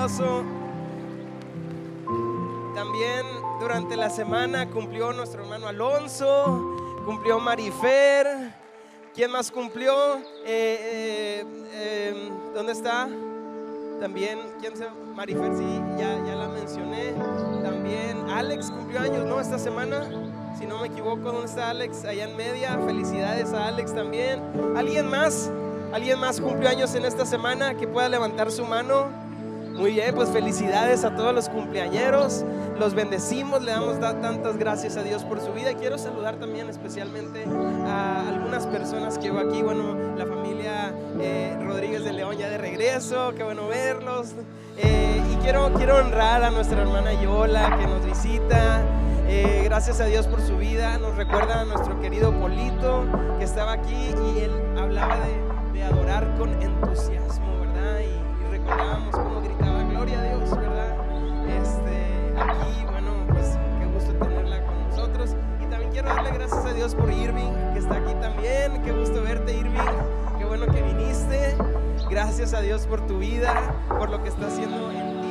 aplauso. También durante la semana cumplió nuestro hermano Alonso, cumplió Marifer. ¿Quién más cumplió? ¿Dónde está? También, ¿quién se? Marifer, sí, ya la mencioné. También Alex cumplió años, ¿no? Esta semana, si no me equivoco. ¿Dónde está Alex? Allá en media. Felicidades a Alex también. ¿Alguien más? ¿Alguien más cumplió años en esta semana que pueda levantar su mano? Muy bien, pues felicidades a todos los cumpleañeros. Los bendecimos, le damos tantas gracias a Dios por su vida. Y quiero saludar también especialmente a algunas personas que veo aquí. Bueno, la familia Rodríguez de León ya de regreso, qué bueno verlos. Y quiero honrar a nuestra hermana Yola que nos visita. Gracias a Dios por su vida. Nos recuerda a nuestro querido Polito que estaba aquí y él hablaba de adorar con entusiasmo, ¿verdad? Y recordábamos cómo gritaba gloria a Dios, ¿verdad? Aquí, bueno, pues qué gusto tenerla con nosotros. Y también quiero darle gracias a Dios por Irving, que está aquí también. Qué gusto verte, Irving. Qué bueno que viniste. Gracias a Dios por tu vida, por lo que está haciendo en ti.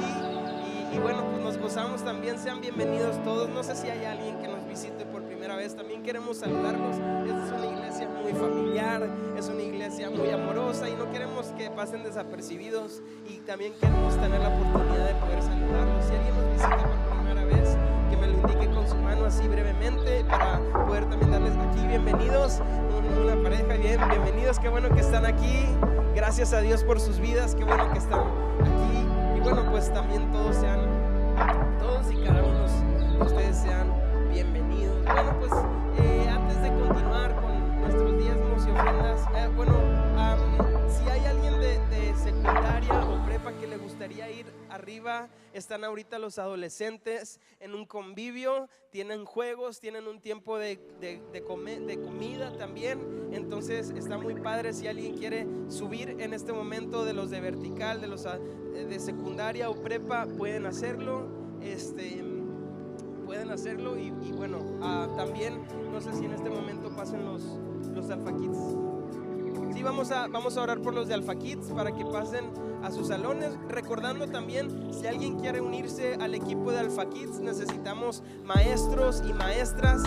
Y bueno, pues nos gozamos también. Sean bienvenidos todos. No sé si hay alguien que nos visite por primera vez. También queremos saludarlos. Esta es una iglesia muy familiar, es una iglesia muy amorosa y no queremos que pasen desapercibidos. Y también queremos tener la oportunidad de poder saludarlos. Si alguien nos visita por primera vez, que me lo indique con su mano así brevemente para poder también darles aquí bienvenidos. Una pareja, bienvenidos. Qué bueno que están aquí. Gracias a Dios por sus vidas. Qué bueno que están aquí. Y bueno, pues también todos y cada uno de ustedes sean bienvenidos. Bueno, pues antes de continuar con nuestros diezmos y ofrendas, si hay alguien de secundaria o prepa que le gustaría ir arriba, están ahorita los adolescentes en un convivio, tienen juegos, tienen un tiempo de comida también. Entonces está muy padre. Si alguien quiere subir en este momento, de los de vertical, de los de secundaria o prepa, pueden hacerlo. Pueden hacerlo y bueno, también no sé si en este momento pasen los Alpha Kids. Sí, vamos a orar por los de Alpha Kids para que pasen a sus salones. Recordando también, si alguien quiere unirse al equipo de Alpha Kids, necesitamos maestros y maestras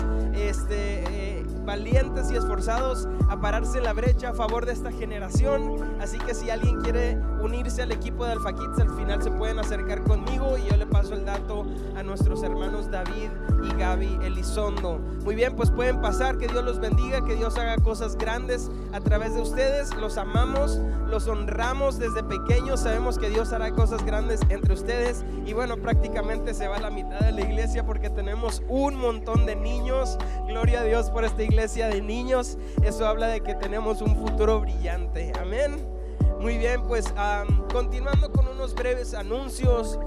valientes y esforzados a pararse en la brecha a favor de esta generación. Así que si alguien quiere unirse al equipo de Alpha Kids, al final se pueden acercar conmigo y yo le paso el dato a nuestros hermanos David y Gaby Elizondo. Muy bien, pues pueden pasar. Que Dios los bendiga, que Dios haga cosas grandes a través de ustedes. Los amamos, los honramos desde pequeños. Sabemos que Dios hará cosas grandes entre ustedes. Y bueno, prácticamente se va la mitad de la iglesia porque tenemos un montón de niños. Gloria a Dios por esta iglesia de niños. Eso habla de que tenemos un futuro brillante. Amén. Muy bien, pues continuando con unos breves anuncios.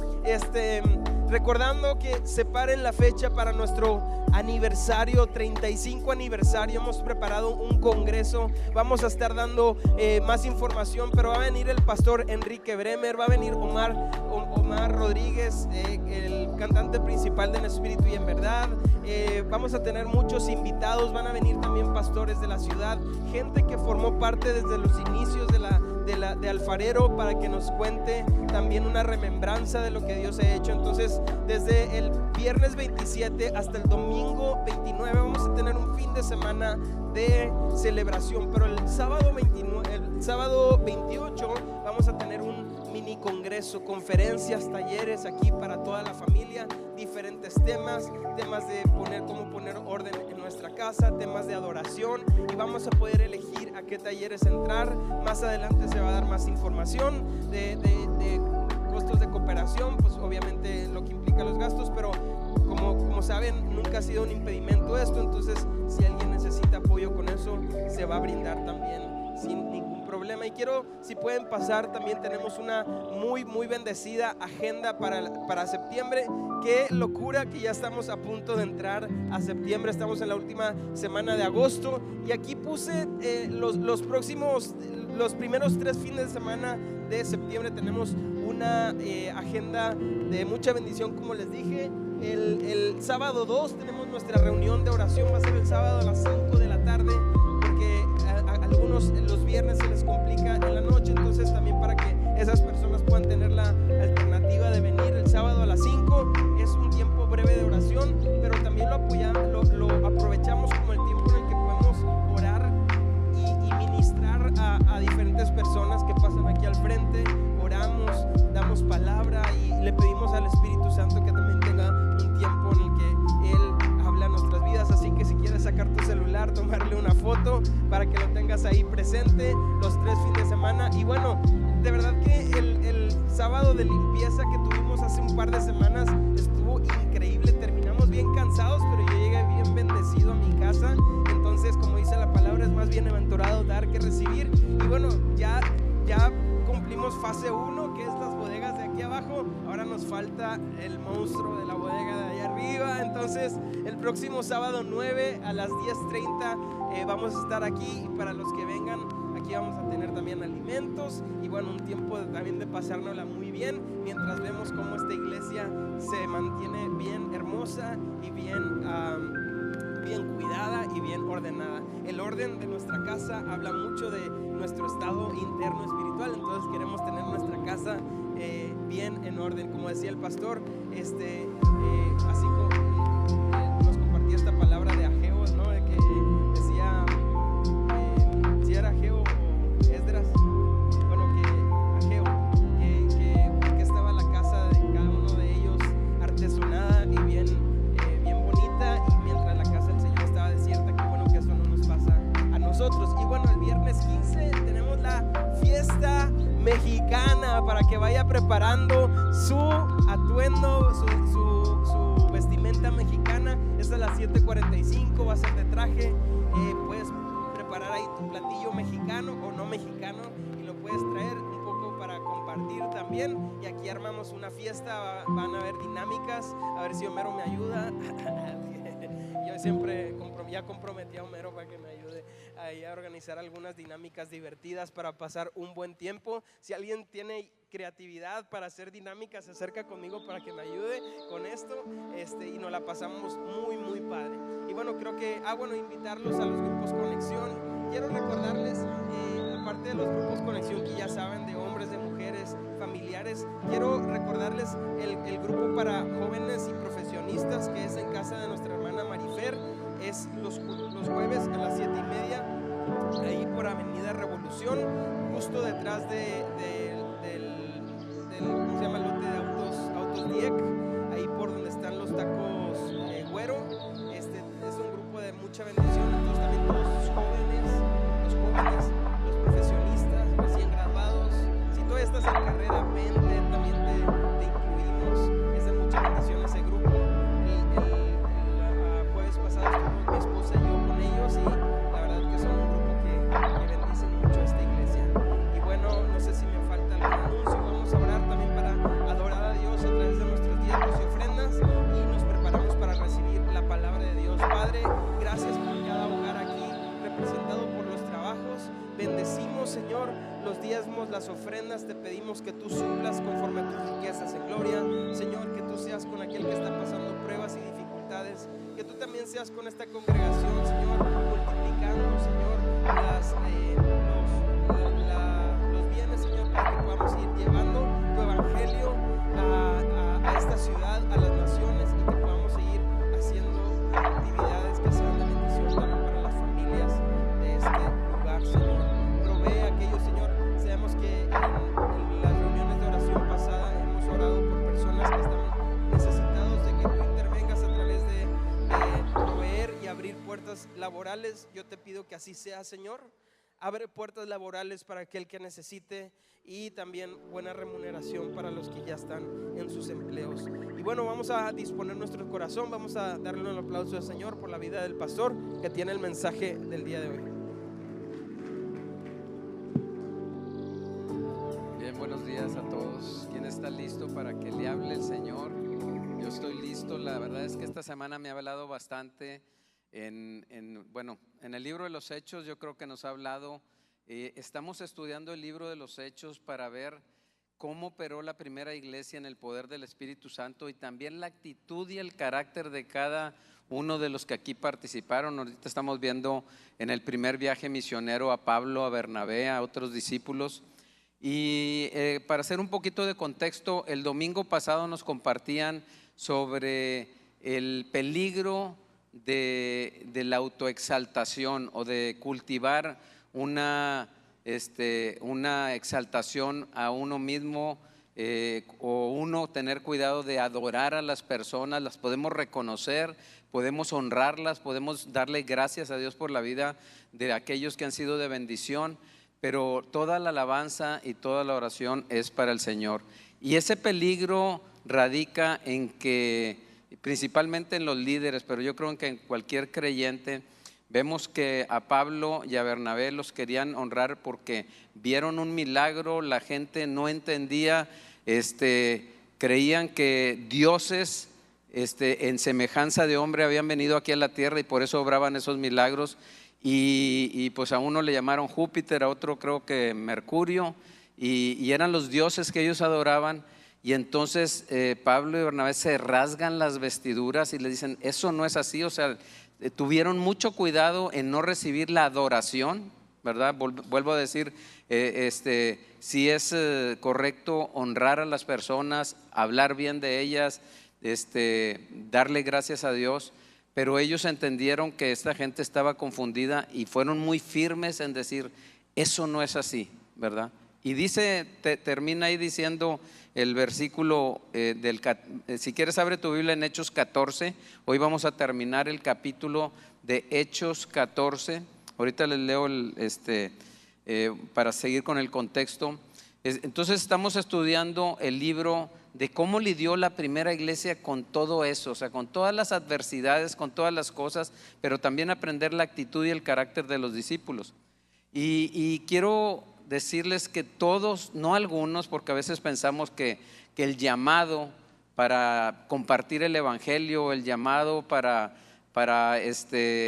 Recordando que separen la fecha para nuestro aniversario, 35 aniversario. Hemos preparado un congreso. Vamos a estar dando más información, pero va a venir el pastor Enrique Bremer, va a venir Omar Rodríguez, el cantante principal de En Espíritu y en Verdad. Vamos a tener muchos invitados. Van a venir también pastores de la ciudad, gente que formó parte desde los inicios de Alfarero, para que nos cuente también una remembranza de lo que Dios ha hecho. Entonces, desde el viernes 27 hasta el domingo 29 vamos a tener un fin de semana de celebración, pero el sábado 28 vamos a tener un mini congreso, conferencias, talleres aquí para toda la familia, diferentes temas de cómo poner orden en nuestra casa, temas de adoración, y vamos a poder elegir a qué talleres entrar. Más adelante se va a dar más información de costos de cooperación, pues obviamente lo que implica los gastos, pero como saben, nunca ha sido un impedimento esto. Entonces, si alguien necesita apoyo con eso, se va a brindar también sin ningún problema. Y quiero, si pueden pasar, también tenemos una muy bendecida agenda para septiembre. Qué locura que ya estamos a punto de entrar a septiembre. Estamos en la última semana de agosto y aquí puse los primeros 3 fines de semana de septiembre. Tenemos una agenda de mucha bendición, como les dije. El sábado 2 tenemos nuestra reunión de oración. Va a ser el sábado a las 5 de la tarde, porque a algunos los viernes se les complica en la noche. Entonces también para que esas personas puedan tener la alternativa semanas ahí presente, los 3 fines de semana. Y bueno, de verdad que el sábado de limpieza que tuvimos hace un par de semanas estuvo increíble. Terminamos bien cansados, pero yo llegué bien bendecido a mi casa. Entonces, como dice la palabra, es más bienaventurado dar que recibir. Y bueno, ya cumplimos fase 1, que es las bodegas de aquí abajo. Ahora nos falta el monstruo de la bodega de allá arriba. Entonces el próximo sábado 9 a las 10:30 vamos a estar aquí. Y para los que vengan, aquí vamos a tener también alimentos y bueno, un tiempo también de pasárnosla muy bien mientras vemos cómo esta iglesia se mantiene bien hermosa y bien cuidada y bien ordenada. El orden de nuestra casa habla mucho de nuestro estado interno espiritual. Entonces queremos tener nuestra casa bien en orden, como decía el pastor, así como nos compartía esta palabra de Ageo, ¿no? De que decía, si era Ageo o Esdras, bueno, que Ageo, que estaba la casa de cada uno de ellos artesonada y bien bonita, y mientras la casa del Señor estaba desierta. Qué bueno que eso no nos pasa a nosotros. Y bueno, el viernes 15 tenemos la fiesta mexicana, para que vaya preparando su atuendo, su vestimenta mexicana. Es a las 7:45, va a ser de traje. Puedes preparar ahí tu platillo mexicano o no mexicano y lo puedes traer un poco para compartir también. Y aquí armamos una fiesta, van a haber dinámicas, a ver si Homero me ayuda. Yo siempre ya comprometí a Homero para que me ayude ahí a organizar algunas dinámicas divertidas para pasar un buen tiempo. Si alguien tiene creatividad para hacer dinámicas, se acerca conmigo para que me ayude con esto, y nos la pasamos muy padre. Y bueno, creo que, invitarlos a los grupos Conexión. Quiero recordarles, aparte de los grupos Conexión que ya saben, de hombres, de mujeres, familiares, quiero recordarles el grupo para jóvenes y profesionistas, que es en casa de nuestra hermana Marifer. Es los jueves a las 7:30, ahí por Avenida Revolución, justo detrás del ¿cómo se llama? El lote de autos Diek, ahí por donde están los tacos Güero. Es un grupo de mucha bendición. Entonces también todos los jóvenes, los profesionistas, recién graduados, si todavía estás en carrera, vente, también te incluimos. Es de mucha bendición ese grupo. El jueves pasado estuvimos mi esposa y yo con ellos, y la verdad que son un grupo que bendicen mucho a esta iglesia. Y bueno, no sé si me falta algún anuncio. Vamos a orar también para adorar a Dios a través de nuestros diezmos y ofrendas, y nos preparamos para recibir la palabra de Dios. Padre, gracias por cada hogar aquí representado por los trabajos. Bendecimos, Señor, los diezmos, las ofrendas. Te pedimos que tú suplas conforme a tus riquezas en gloria. Señor, que tú seas con aquel que está pasando pruebas y dificultades. Que tú también seas con esta congregación, Señor, multiplicando, Señor, los bienes, Señor, para que podamos ir llevando tu evangelio a esta ciudad, a las naciones, y que podamos seguir haciendo actividades que sean de bendición también para las familias de este lugar, Señor. Provee aquello, Señor. Sabemos que en las reuniones de oración pasada hemos orado por personas que están necesitados de que tú intervengas a través de proveer y abrir puertas laborales. Yo te pido que así sea, Señor. Abre puertas laborales para aquel que necesite, y también buena remuneración para los que ya están en sus empleos. Y bueno, vamos a disponer nuestro corazón. Vamos a darle un aplauso al Señor por la vida del pastor que tiene el mensaje del día de hoy. Bien, buenos días a todos. ¿Quién está listo para que le hable el Señor? Yo estoy listo. La verdad es que esta semana me ha hablado bastante en el libro de los Hechos. Yo creo que nos ha hablado. Estamos estudiando el libro de los Hechos para ver cómo operó la primera iglesia en el poder del Espíritu Santo, y también la actitud y el carácter de cada uno de los que aquí participaron. Ahorita estamos viendo en el primer viaje misionero a Pablo, a Bernabé, a otros discípulos. Y para hacer un poquito de contexto, el domingo pasado nos compartían sobre el peligro de la autoexaltación, o de cultivar una exaltación a uno mismo, o uno tener cuidado de adorar a las personas, las podemos reconocer, podemos honrarlas, podemos darle gracias a Dios por la vida de aquellos que han sido de bendición, pero toda la alabanza y toda la oración es para el Señor. Y ese peligro radica en que, principalmente en los líderes, pero yo creo que en cualquier creyente, vemos que a Pablo y a Bernabé los querían honrar porque vieron un milagro, la gente no entendía, creían que dioses en semejanza de hombre habían venido aquí a la tierra y por eso obraban esos milagros. Y pues a uno le llamaron Júpiter, a otro creo que Mercurio, y eran los dioses que ellos adoraban. Y entonces Pablo y Bernabé se rasgan las vestiduras y le dicen, eso no es así. O sea, tuvieron mucho cuidado en no recibir la adoración, ¿verdad? Vuelvo a decir, si es correcto honrar a las personas, hablar bien de ellas, darle gracias a Dios, pero ellos entendieron que esta gente estaba confundida y fueron muy firmes en decir, eso no es así, ¿verdad? Y dice, termina ahí diciendo el versículo si quieres abre tu Biblia en Hechos 14, hoy vamos a terminar el capítulo de Hechos 14, ahorita les leo para seguir con el contexto. Entonces estamos estudiando el libro de cómo lidió la primera iglesia con todo eso, o sea, con todas las adversidades, con todas las cosas, pero también aprender la actitud y el carácter de los discípulos. Y quiero decirles que todos, no algunos, porque a veces pensamos que el llamado para compartir el evangelio, el llamado para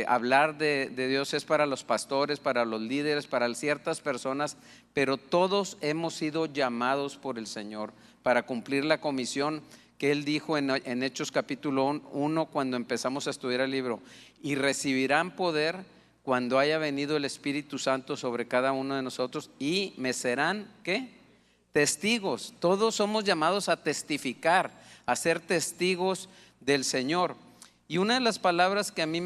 hablar de Dios es para los pastores, para los líderes, para ciertas personas, pero todos hemos sido llamados por el Señor para cumplir la comisión que Él dijo en Hechos capítulo 1 cuando empezamos a estudiar el libro, y recibirán poder cuando haya venido el Espíritu Santo sobre cada uno de nosotros y me serán, ¿qué? Testigos. Todos somos llamados a testificar, a ser testigos del Señor. Y una de las palabras que a mí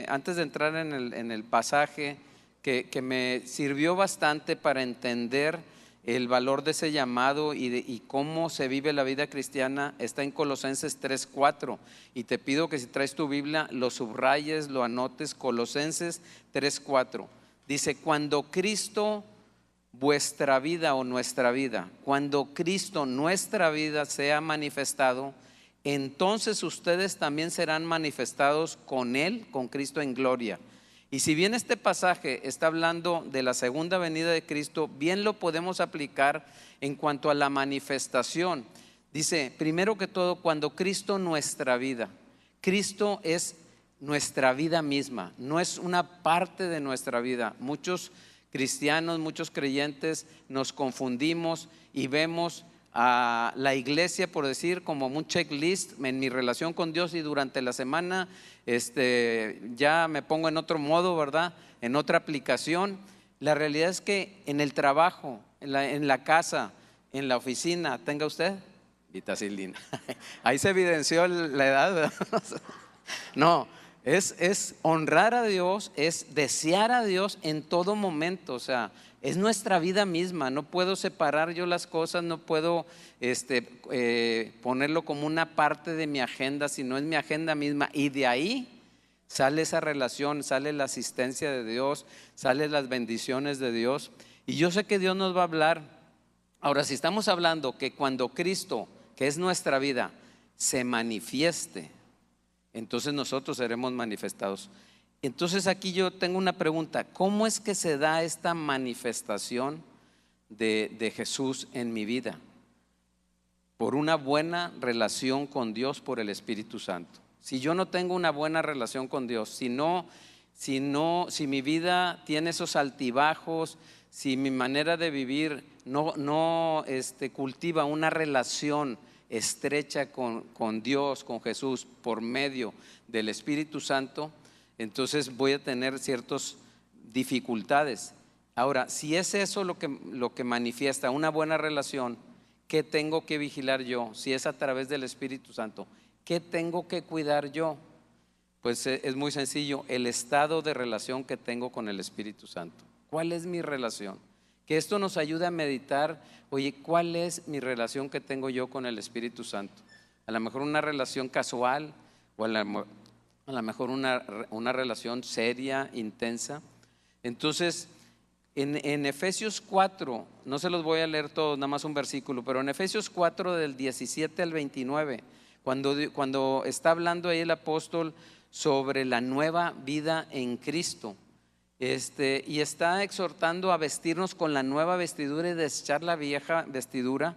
antes de entrar en el pasaje, que me sirvió bastante para entender el valor de ese llamado y cómo se vive la vida cristiana, está en Colosenses 3:4, y te pido que si traes tu Biblia lo subrayes, lo anotes. Colosenses 3:4 dice, cuando Cristo vuestra vida o nuestra vida, cuando Cristo nuestra vida sea manifestado, entonces ustedes también serán manifestados con Él, con Cristo en gloria. Y si bien este pasaje está hablando de la segunda venida de Cristo, bien lo podemos aplicar en cuanto a la manifestación. Dice, primero que todo, cuando Cristo nuestra vida, Cristo es nuestra vida misma, no es una parte de nuestra vida. Muchos cristianos, muchos creyentes nos confundimos y vemos a la iglesia, por decir, como un checklist en mi relación con Dios, y durante la semana ya me pongo en otro modo, ¿verdad? En otra aplicación. La realidad es que en el trabajo, en la casa, en la oficina, tenga usted, Vitacilina, ahí se evidenció la edad, ¿verdad? No, es honrar a Dios, es desear a Dios en todo momento, o sea, es nuestra vida misma. No puedo separar yo las cosas, no puedo ponerlo como una parte de mi agenda, sino es mi agenda misma, y de ahí sale esa relación, sale la asistencia de Dios, salen las bendiciones de Dios. Y yo sé que Dios nos va a hablar. Ahora, si estamos hablando que cuando Cristo, que es nuestra vida, se manifieste, entonces nosotros seremos manifestados. Entonces aquí yo tengo una pregunta: ¿cómo es que se da esta manifestación de Jesús en mi vida? Por una buena relación con Dios por el Espíritu Santo. Si yo no tengo una buena relación con Dios, si mi vida tiene esos altibajos, si mi manera de vivir no cultiva una relación estrecha con Dios, con Jesús, por medio del Espíritu Santo, entonces voy a tener ciertas dificultades. Ahora, si es eso lo que manifiesta una buena relación, ¿qué tengo que vigilar yo? Si es a través del Espíritu Santo, ¿qué tengo que cuidar yo? Pues es muy sencillo, el estado de relación que tengo con el Espíritu Santo. ¿Cuál es mi relación? que esto nos ayude a meditar, oye, ¿cuál es mi relación que tengo yo con el Espíritu Santo? A lo mejor una relación casual o a lo mejor una relación seria, intensa. Entonces, en Efesios 4, no se los voy a leer todos, nada más un versículo, pero en Efesios 4 del 17 al 29, cuando está hablando ahí el apóstol sobre la nueva vida en Cristo, y está exhortando a vestirnos con la nueva vestidura y desechar la vieja vestidura.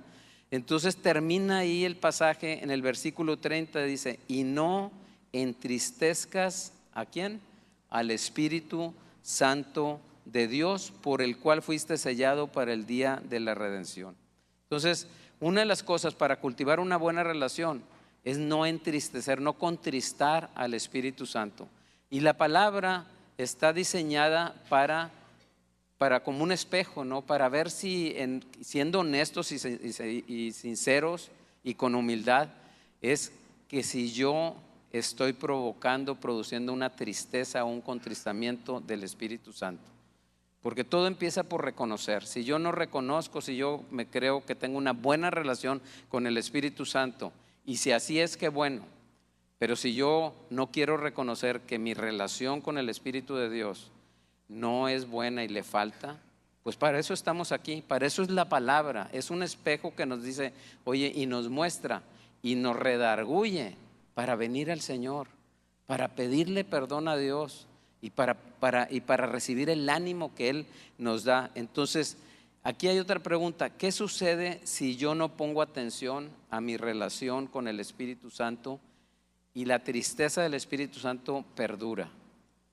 Entonces termina ahí el pasaje en el versículo 30, dice, y no entristezcas ¿a quién? Al Espíritu Santo de Dios, por el cual fuiste sellado para el día de la redención. Entonces, una de las cosas para cultivar una buena relación es no entristecer, no contristar al Espíritu Santo. Y la palabra está diseñada para como un espejo, ¿no? Para ver si siendo honestos y sinceros y con humildad, es que si yo estoy produciendo una tristeza o un contristamiento del Espíritu Santo. Porque todo empieza por reconocer. Si yo no reconozco, si yo me creo que tengo una buena relación con el Espíritu Santo, y si así es, que bueno. Pero si yo no quiero reconocer que mi relación con el Espíritu de Dios no es buena y le falta, pues para eso estamos aquí, para eso es la palabra. Es un espejo que nos dice, oye, y nos muestra y nos redarguye para venir al Señor, para pedirle perdón a Dios y para recibir el ánimo que Él nos da. Entonces, aquí hay otra pregunta: ¿qué sucede si yo no pongo atención a mi relación con el Espíritu Santo y la tristeza del Espíritu Santo perdura?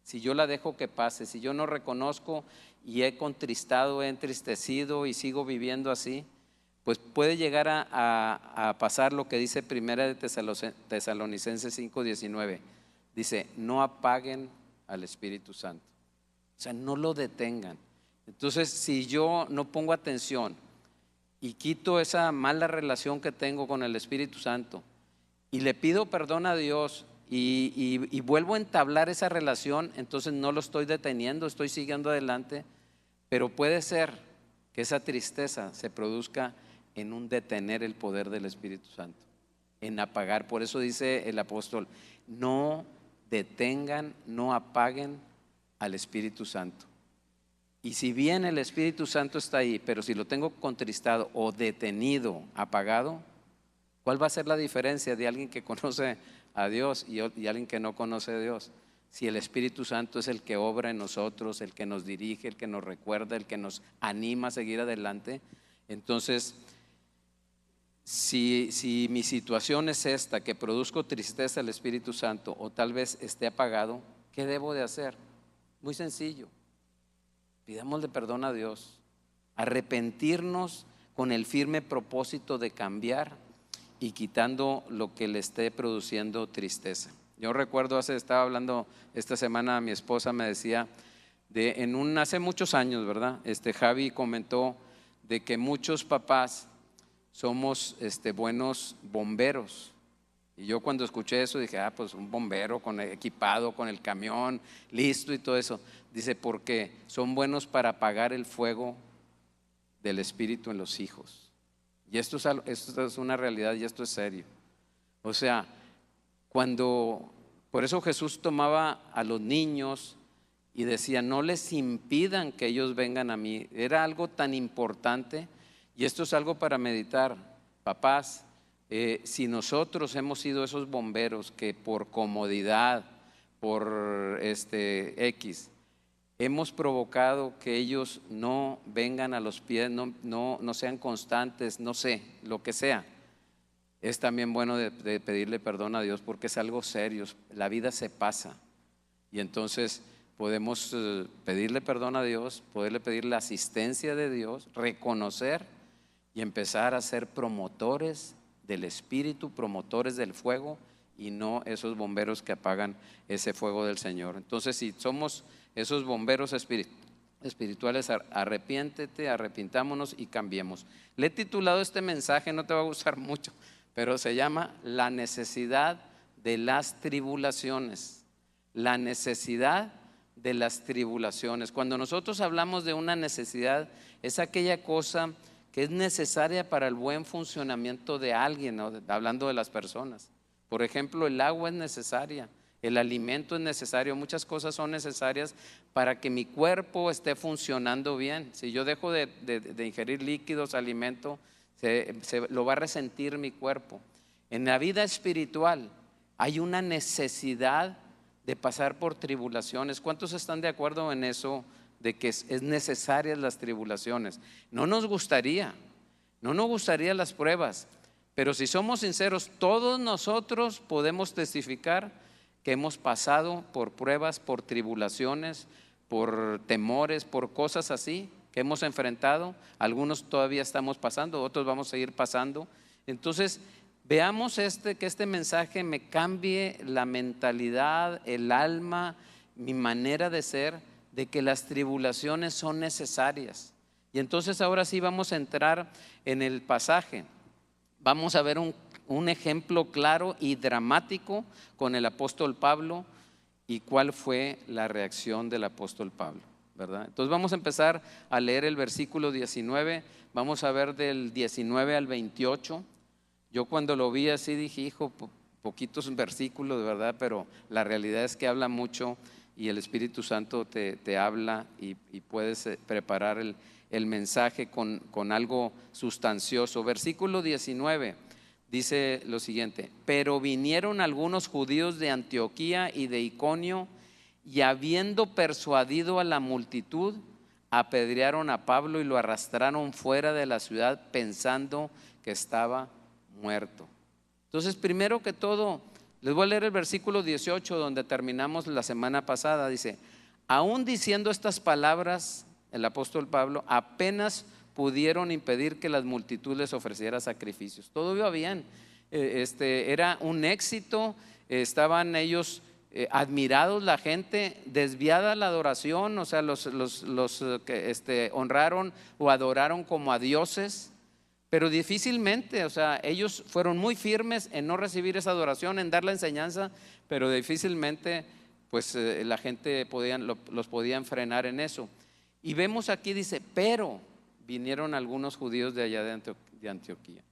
Si yo la dejo que pase, si yo no reconozco y he contristado, he entristecido y sigo viviendo así, pues puede llegar a pasar lo que dice Primera de Tesalonicenses 5:19. Dice, no apaguen al Espíritu Santo. O sea, no lo detengan. Entonces, si yo no pongo atención y quito esa mala relación que tengo con el Espíritu Santo y le pido perdón a Dios y vuelvo a entablar esa relación, entonces no lo estoy deteniendo, estoy siguiendo adelante. Pero puede ser que esa tristeza se produzca en un detener el poder del Espíritu Santo, en apagar. Por eso dice el apóstol, no detengan, no apaguen al Espíritu Santo. Y si bien el Espíritu Santo está ahí, pero si lo tengo contristado o detenido, apagado, ¿cuál va a ser la diferencia de alguien que conoce a Dios y alguien que no conoce a Dios? Si el Espíritu Santo es el que obra en nosotros, el que nos dirige, el que nos recuerda, el que nos anima a seguir adelante. Entonces, si mi situación es esta, que produzco tristeza al Espíritu Santo o tal vez esté apagado, ¿qué debo de hacer? Muy sencillo, pidámosle perdón a Dios, arrepentirnos con el firme propósito de cambiar y quitando lo que le esté produciendo tristeza. Yo recuerdo, estaba hablando esta semana, mi esposa me decía, hace muchos años, ¿verdad? Javi comentó de que muchos papás somos buenos bomberos. Y yo cuando escuché eso dije, pues un bombero equipado con el camión, listo y todo eso. Dice, porque son buenos para apagar el fuego del Espíritu en los hijos. Y esto es una realidad y esto es serio. O sea, por eso Jesús tomaba a los niños y decía, no les impidan que ellos vengan a mí. Era algo tan importante, y esto es algo para meditar. Papás, si nosotros hemos sido esos bomberos que por comodidad, por X, hemos provocado que ellos no vengan a los pies, no sean constantes, no sé, lo que sea, es también bueno de pedirle perdón a Dios, porque es algo serio. La vida se pasa y entonces podemos pedirle perdón a Dios, poderle pedir la asistencia de Dios, reconocer y empezar a ser promotores del Espíritu, promotores del fuego, y no esos bomberos que apagan ese fuego del Señor. Entonces, si somos esos bomberos espirituales, arrepiéntete, arrepintámonos y cambiemos. Le he titulado este mensaje, no te va a gustar mucho, pero se llama La necesidad de las tribulaciones. La necesidad de las tribulaciones. Cuando nosotros hablamos de una necesidad, es aquella cosa que es necesaria para el buen funcionamiento de alguien, ¿no? Hablando de las personas. Por ejemplo, el agua es necesaria, el alimento es necesario, muchas cosas son necesarias para que mi cuerpo esté funcionando bien. Si yo dejo de ingerir líquidos, alimento, lo va a resentir mi cuerpo. En la vida espiritual hay una necesidad de pasar por tribulaciones. ¿Cuántos están de acuerdo en eso, de que es necesarias las tribulaciones? No nos gustaría las pruebas, pero si somos sinceros, todos nosotros podemos testificar que hemos pasado por pruebas, por tribulaciones, por temores, por cosas así que hemos enfrentado. Algunos todavía estamos pasando, otros vamos a seguir pasando. Entonces, veamos que este mensaje me cambie la mentalidad, el alma, mi manera de ser, de que las tribulaciones son necesarias. Y entonces ahora sí vamos a entrar en el pasaje. Vamos a ver un ejemplo claro y dramático con el apóstol Pablo y cuál fue la reacción del apóstol Pablo, ¿verdad? Entonces vamos a empezar a leer el versículo 19, vamos a ver del 19 al 28. Yo cuando lo vi así dije, hijo, poquitos versículos, de verdad, pero la realidad es que habla mucho y el Espíritu Santo te habla y puedes preparar el mensaje con algo sustancioso. Versículo 19 dice lo siguiente: pero vinieron algunos judíos de Antioquía y de Iconio, y habiendo persuadido a la multitud, apedrearon a Pablo y lo arrastraron fuera de la ciudad pensando que estaba muerto. Entonces, primero que todo, les voy a leer el versículo 18 donde terminamos la semana pasada. Dice: aún diciendo estas palabras, el apóstol Pablo, apenas pudieron impedir que las multitudes ofrecieran sacrificios. Todo iba bien, era un éxito, estaban ellos admirados, la gente, desviada la adoración, o sea, los que honraron o adoraron como a dioses, pero difícilmente, o sea, ellos fueron muy firmes en no recibir esa adoración, en dar la enseñanza, pero difícilmente pues la gente los podían frenar en eso. Y vemos aquí, dice, pero vinieron algunos judíos de allá de Antioquía.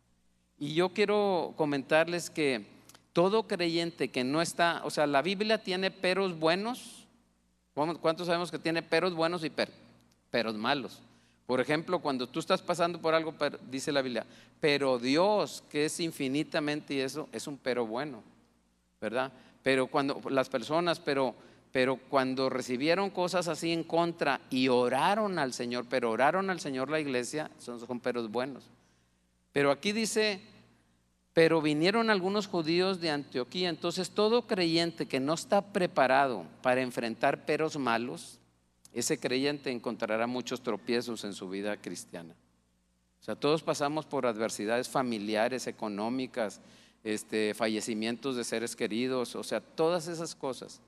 Y yo quiero comentarles que todo creyente que no está, o sea, la Biblia tiene peros buenos. ¿Cuántos sabemos que tiene peros buenos y peros malos? Por ejemplo, cuando tú estás pasando por algo, dice la Biblia, pero Dios, que es infinitamente, y eso es un pero bueno, ¿verdad? Pero cuando las personas, pero cuando recibieron cosas así en contra y oraron al Señor, pero oraron al Señor la iglesia, son peros buenos. Pero aquí dice, pero vinieron algunos judíos de Antioquía. Entonces todo creyente que no está preparado para enfrentar peros malos, ese creyente encontrará muchos tropiezos en su vida cristiana. O sea, todos pasamos por adversidades familiares, económicas, fallecimientos de seres queridos, o sea, todas esas cosas.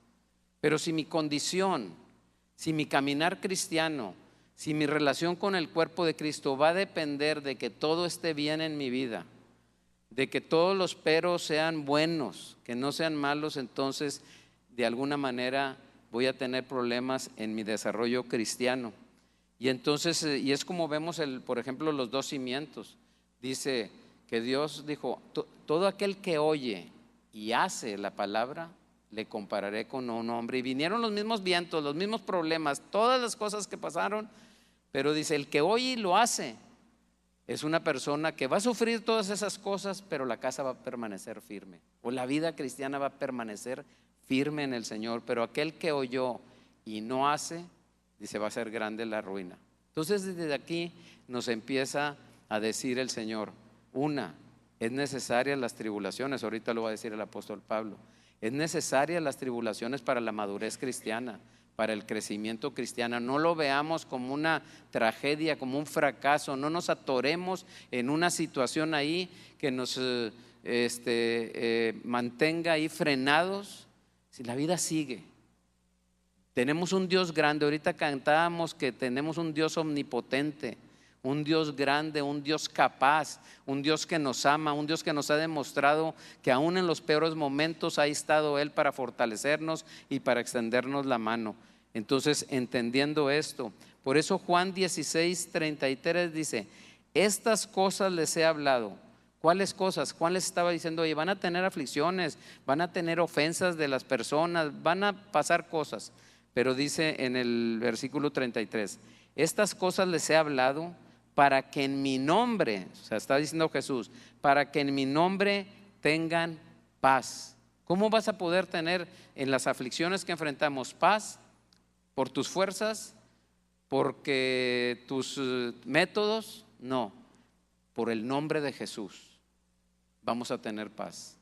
Pero si mi condición, si mi caminar cristiano, si mi relación con el cuerpo de Cristo va a depender de que todo esté bien en mi vida, de que todos los peros sean buenos, que no sean malos, entonces de alguna manera voy a tener problemas en mi desarrollo cristiano. Y entonces, y es como vemos por ejemplo, los dos cimientos. Dice que Dios dijo, todo aquel que oye y hace la palabra, le compararé con un hombre. Y vinieron los mismos vientos, los mismos problemas, todas las cosas que pasaron, pero dice, el que oye y lo hace es una persona que va a sufrir todas esas cosas, pero la casa va a permanecer firme, o la vida cristiana va a permanecer firme en el Señor. Pero aquel que oyó y no hace, dice, va a ser grande la ruina. Entonces desde aquí nos empieza a decir el Señor, es necesaria las tribulaciones, ahorita lo va a decir el apóstol Pablo. Es necesaria las tribulaciones para la madurez cristiana, para el crecimiento cristiano. No lo veamos como una tragedia, como un fracaso. No nos atoremos en una situación ahí que nos mantenga ahí frenados. Si la vida sigue. Tenemos un Dios grande. Ahorita cantábamos que tenemos un Dios omnipotente, un Dios grande, un Dios capaz, un Dios que nos ama, un Dios que nos ha demostrado que aún en los peores momentos ha estado Él para fortalecernos y para extendernos la mano. Entonces, entendiendo esto, por eso Juan 16:33 dice, estas cosas les he hablado. ¿Cuáles cosas? Juan les estaba diciendo, oye, van a tener aflicciones, van a tener ofensas de las personas, van a pasar cosas. Pero dice en el versículo 33, estas cosas les he hablado para que en mi nombre, o sea, está diciendo Jesús, para que en mi nombre tengan paz. ¿Cómo vas a poder tener en las aflicciones que enfrentamos paz? ¿Por tus fuerzas? ¿Porque tus métodos? No, por el nombre de Jesús vamos a tener paz.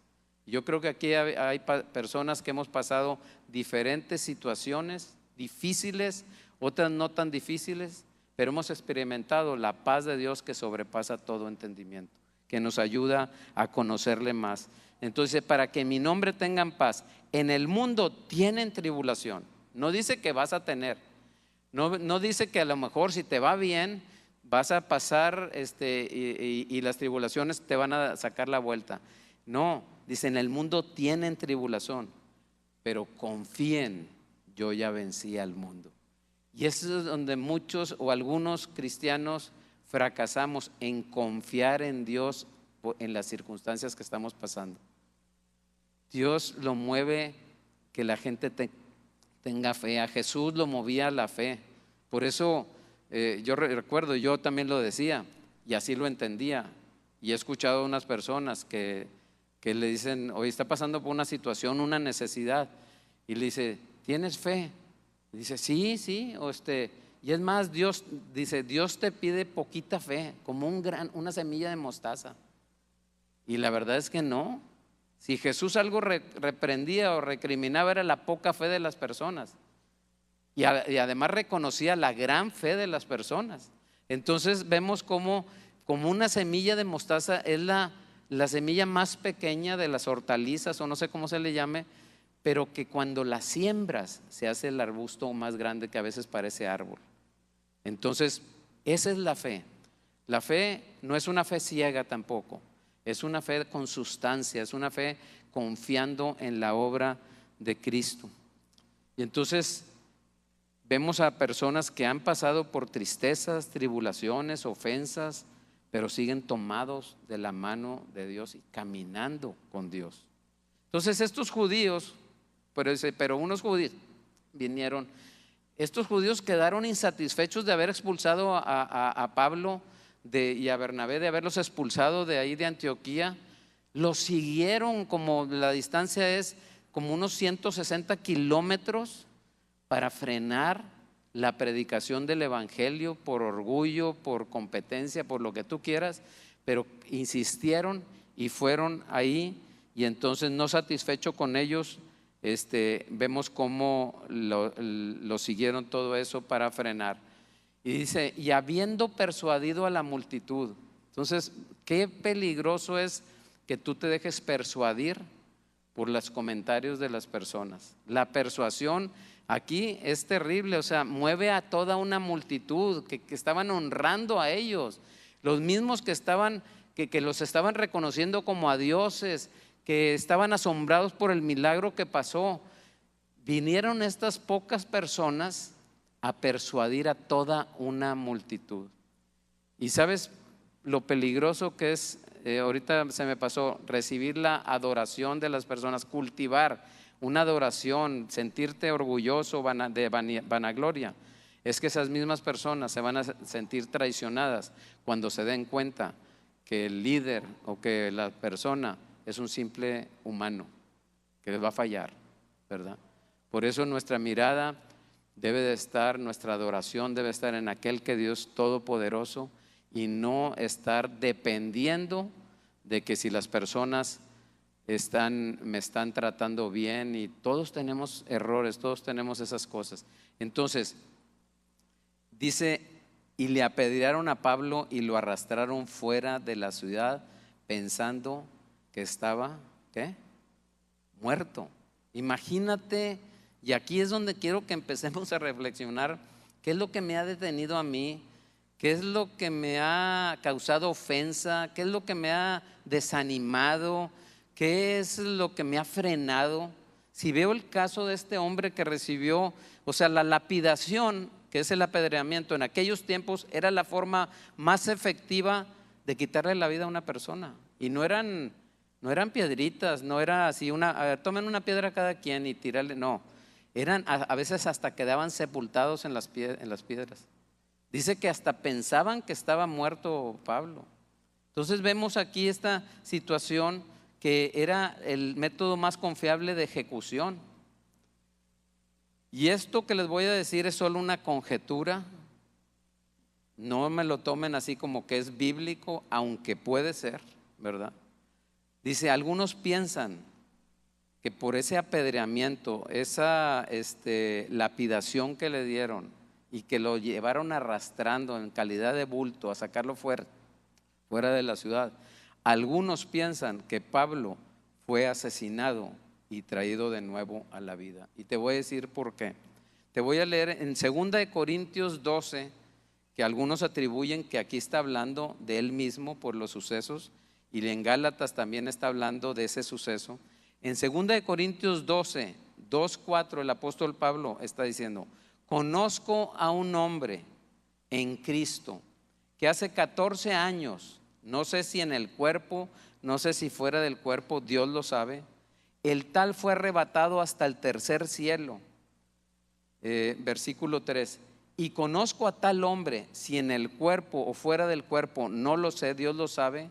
Yo creo que aquí hay personas que hemos pasado diferentes situaciones difíciles, otras no tan difíciles, pero hemos experimentado la paz de Dios que sobrepasa todo entendimiento, que nos ayuda a conocerle más. Entonces, para que en mi nombre tengan paz, en el mundo tienen tribulación. No dice que vas a tener, no dice que a lo mejor si te va bien vas a pasar y las tribulaciones te van a sacar la vuelta. No, dice en el mundo tienen tribulación, pero confíen, yo ya vencí al mundo. Y eso es donde muchos o algunos cristianos fracasamos, en confiar en Dios en las circunstancias que estamos pasando. Dios lo mueve que la gente tenga fe. A Jesús lo movía la fe. Por eso yo recuerdo, yo también lo decía y así lo entendía. Y he escuchado a unas personas que le dicen, hoy está pasando por una situación, una necesidad, y le dice, ¿tienes fe? Y dice, sí, y es más, Dios dice, Dios te pide poquita fe, como una semilla de mostaza. Y la verdad es que no. Si Jesús algo reprendía o recriminaba, era la poca fe de las personas. Y además reconocía la gran fe de las personas. Entonces vemos como una semilla de mostaza es la semilla más pequeña de las hortalizas, o no sé cómo se le llame, pero que cuando la siembras se hace el arbusto más grande, que a veces parece árbol. Entonces, esa es la fe. La fe no es una fe ciega tampoco, es una fe con sustancia, es una fe confiando en la obra de Cristo. Y entonces vemos a personas que han pasado por tristezas, tribulaciones, ofensas, pero siguen tomados de la mano de Dios y caminando con Dios. Entonces estos judíos, pero unos judíos vinieron, estos judíos quedaron insatisfechos de haber expulsado a Pablo y a Bernabé, de haberlos expulsado de ahí de Antioquía. Los siguieron, como la distancia es como unos 160 kilómetros, para frenar la predicación del evangelio por orgullo, por competencia, por lo que tú quieras, pero insistieron y fueron ahí. Y entonces, no satisfecho con ellos, vemos cómo lo siguieron todo eso para frenar. Y dice, y habiendo persuadido a la multitud. Entonces, qué peligroso es que tú te dejes persuadir por los comentarios de las personas. La persuasión aquí es terrible, o sea, mueve a toda una multitud que estaban honrando a ellos, los mismos que los estaban reconociendo como a dioses, que estaban asombrados por el milagro que pasó. Vinieron estas pocas personas a persuadir a toda una multitud. Y sabes lo peligroso que es, ahorita se me pasó, recibir la adoración de las personas, cultivar una adoración, sentirte orgulloso de vanagloria. Es que esas mismas personas se van a sentir traicionadas cuando se den cuenta que el líder o que la persona es un simple humano que les va a fallar, ¿verdad? Por eso nuestra mirada debe de estar, nuestra adoración debe estar en aquel que Dios Todopoderoso, y no estar dependiendo de que si las personas me están tratando bien. Y todos tenemos errores, todos tenemos esas cosas. Entonces dice, y le apedrearon a Pablo y lo arrastraron fuera de la ciudad, pensando que estaba, ¿qué? Muerto. Imagínate, y aquí es donde quiero que empecemos a reflexionar, ¿qué es lo que me ha detenido a mí? ¿Qué es lo que me ha causado ofensa? ¿Qué es lo que me ha desanimado? ¿Qué es lo que me ha frenado Si veo el caso de este hombre que recibió, o sea, la lapidación, que es el apedreamiento, en aquellos tiempos era la forma más efectiva de quitarle la vida a una persona. Y no eran piedritas, no era así, a ver, tomen una piedra cada quien y tirarle, no. Eran, a veces hasta quedaban sepultados en las piedras. Dice que hasta pensaban que estaba muerto Pablo. Entonces vemos aquí esta situación que era el método más confiable de ejecución. Y esto que les voy a decir es solo una conjetura. No me lo tomen así como que es bíblico, aunque puede ser, ¿verdad? Dice, algunos piensan que por ese apedreamiento, esa lapidación que le dieron y que lo llevaron arrastrando en calidad de bulto a sacarlo fuera de la ciudad, algunos piensan que Pablo fue asesinado y traído de nuevo a la vida. Y te voy a decir por qué. Te voy a leer en 2 Corintios 12, que algunos atribuyen que aquí está hablando de él mismo por los sucesos, y en Gálatas también está hablando de ese suceso. En 2 Corintios 12, 2:4, el apóstol Pablo está diciendo: conozco a un hombre en Cristo que hace 14 años, no sé si en el cuerpo, no sé si fuera del cuerpo, Dios lo sabe, el tal fue arrebatado hasta el tercer cielo. Versículo 3: y conozco a tal hombre, si en el cuerpo o fuera del cuerpo, no lo sé, Dios lo sabe,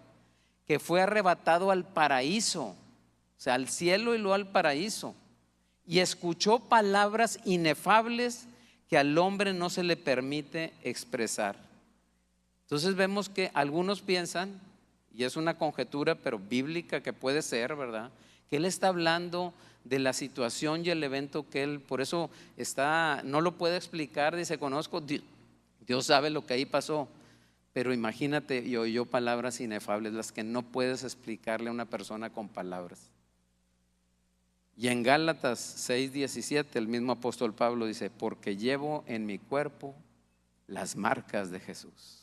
que fue arrebatado al paraíso, o sea, al cielo y luego al paraíso, y escuchó palabras inefables que al hombre no se le permite expresar. Entonces vemos que algunos piensan, y es una conjetura pero bíblica que puede ser, ¿verdad?, que él está hablando de la situación y el evento que él, por eso no lo puede explicar. Dice, conozco, Dios sabe lo que ahí pasó, pero imagínate, y oyó palabras inefables, las que no puedes explicarle a una persona con palabras. Y en Gálatas 6:17 el mismo apóstol Pablo dice: porque llevo en mi cuerpo las marcas de Jesús.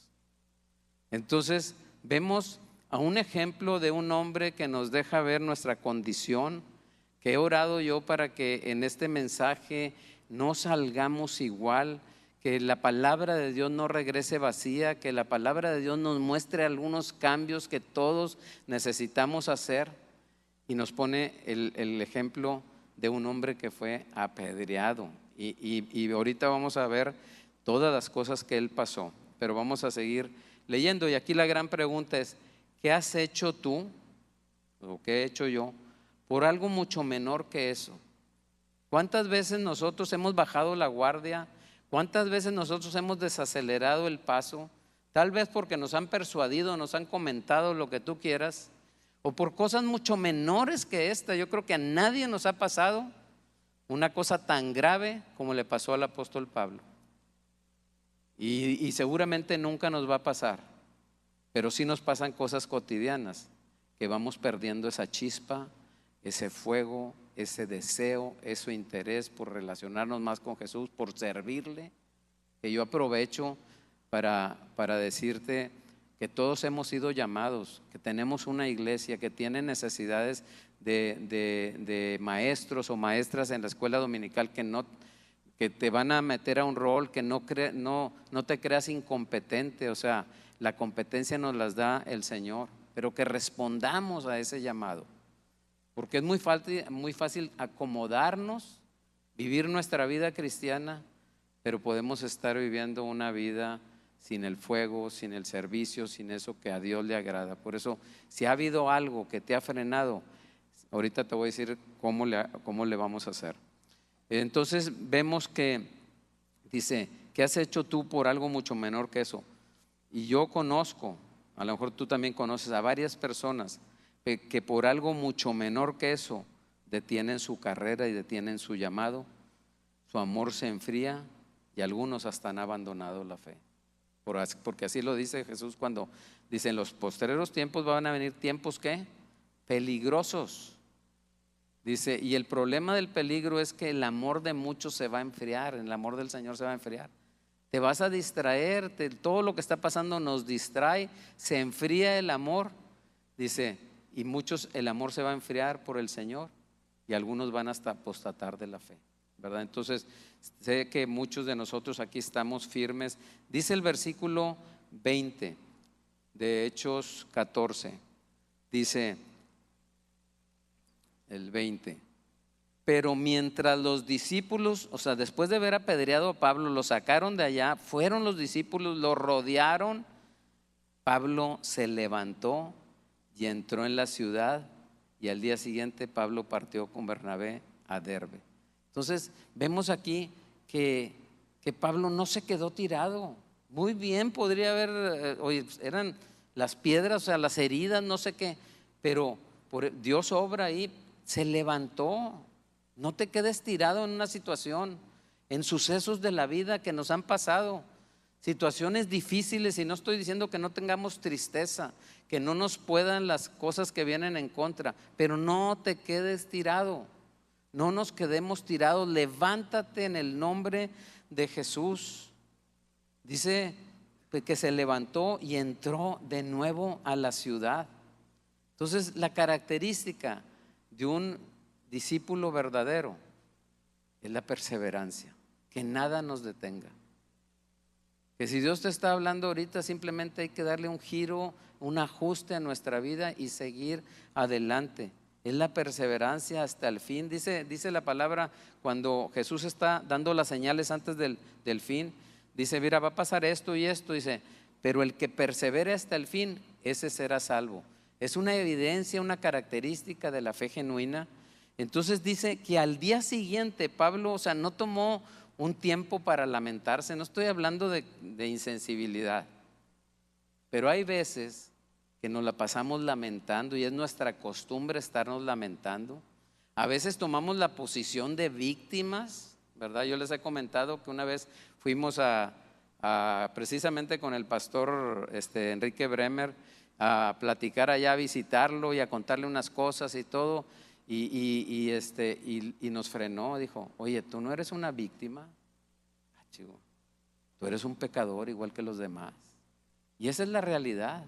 Entonces vemos a un ejemplo de un hombre que nos deja ver nuestra condición, que he orado yo para que en este mensaje no salgamos igual, que la palabra de Dios no regrese vacía, que la palabra de Dios nos muestre algunos cambios que todos necesitamos hacer. Y nos pone el ejemplo de un hombre que fue apedreado. Y ahorita vamos a ver todas las cosas que él pasó, pero vamos a seguir leyendo. Y aquí la gran pregunta es: ¿qué has hecho tú o qué he hecho yo por algo mucho menor que eso? ¿Cuántas veces nosotros hemos bajado la guardia? ¿Cuántas veces nosotros hemos desacelerado el paso? Tal vez porque nos han persuadido, nos han comentado lo que tú quieras, o por cosas mucho menores que esta. Yo creo que a nadie nos ha pasado una cosa tan grave como le pasó al apóstol Pablo, y seguramente nunca nos va a pasar, pero sí nos pasan cosas cotidianas, que vamos perdiendo esa chispa, ese fuego, ese deseo, ese interés por relacionarnos más con Jesús, por servirle. Que yo aprovecho para decirte que todos hemos sido llamados, que tenemos una iglesia que tiene necesidades de maestros o maestras en la escuela dominical, que te van a meter a un rol, que no te creas incompetente. O sea, la competencia nos las da el Señor, pero que respondamos a ese llamado, porque es muy fácil acomodarnos, vivir nuestra vida cristiana, pero podemos estar viviendo una vida sin el fuego, sin el servicio, sin eso que a Dios le agrada. Por eso, si ha habido algo que te ha frenado, ahorita te voy a decir cómo le vamos a hacer. Entonces vemos que dice: ¿qué has hecho tú por algo mucho menor que eso? Y yo conozco, a lo mejor tú también conoces a varias personas que por algo mucho menor que eso detienen su carrera y detienen su llamado, su amor se enfría y algunos hasta han abandonado la fe. Porque así lo dice Jesús cuando dice: en los postreros tiempos van a venir tiempos ¿qué? Peligrosos. Dice, y el problema del peligro es que el amor de muchos se va a enfriar, el amor del Señor se va a enfriar. Te vas a distraer, todo lo que está pasando nos distrae, se enfría el amor. Dice, y muchos, el amor se va a enfriar por el Señor. y algunos van hasta apostatar de la fe, ¿verdad? Entonces, sé que muchos de nosotros aquí estamos firmes. Dice el versículo 20 de Hechos 14, dice el 20: pero mientras los discípulos, o sea, después de haber apedreado a Pablo, lo sacaron de allá, fueron los discípulos, lo rodearon, Pablo se levantó y entró en la ciudad, y al día siguiente Pablo partió con Bernabé a Derbe. Entonces vemos aquí que Pablo no se quedó tirado. Muy bien podría haber, oye, eran las piedras, o sea, las heridas, no sé qué, pero Dios obra ahí, se levantó. No te quedes tirado en una situación, en sucesos de la vida que nos han pasado, situaciones difíciles, y no estoy diciendo que no tengamos tristeza, que no nos puedan las cosas que vienen en contra, pero no te quedes tirado, no nos quedemos tirados, levántate en el nombre de Jesús. Dice que se levantó y entró de nuevo a la ciudad. Entonces, la característica de un discípulo verdadero es la perseverancia, que nada nos detenga. Que si Dios te está hablando ahorita, simplemente hay que darle un giro, un ajuste a nuestra vida y seguir adelante. Es la perseverancia hasta el fin. Dice la palabra, cuando Jesús está dando las señales antes del fin, dice: mira, va a pasar esto y esto, dice, pero el que persevere hasta el fin, ese será salvo. Es una evidencia, una característica de la fe genuina. Entonces dice que al día siguiente Pablo, o sea, no tomó un tiempo para lamentarse. No estoy hablando de insensibilidad, pero hay veces que nos la pasamos lamentando, y es nuestra costumbre estarnos lamentando. A veces tomamos la posición de víctimas, ¿verdad? Yo les he comentado que una vez fuimos precisamente con el pastor Enrique Bremer a platicar allá, a visitarlo y a contarle unas cosas y todo. Y nos frenó, dijo: oye, tú no eres una víctima, chico, tú eres un pecador igual que los demás. Y esa es la realidad.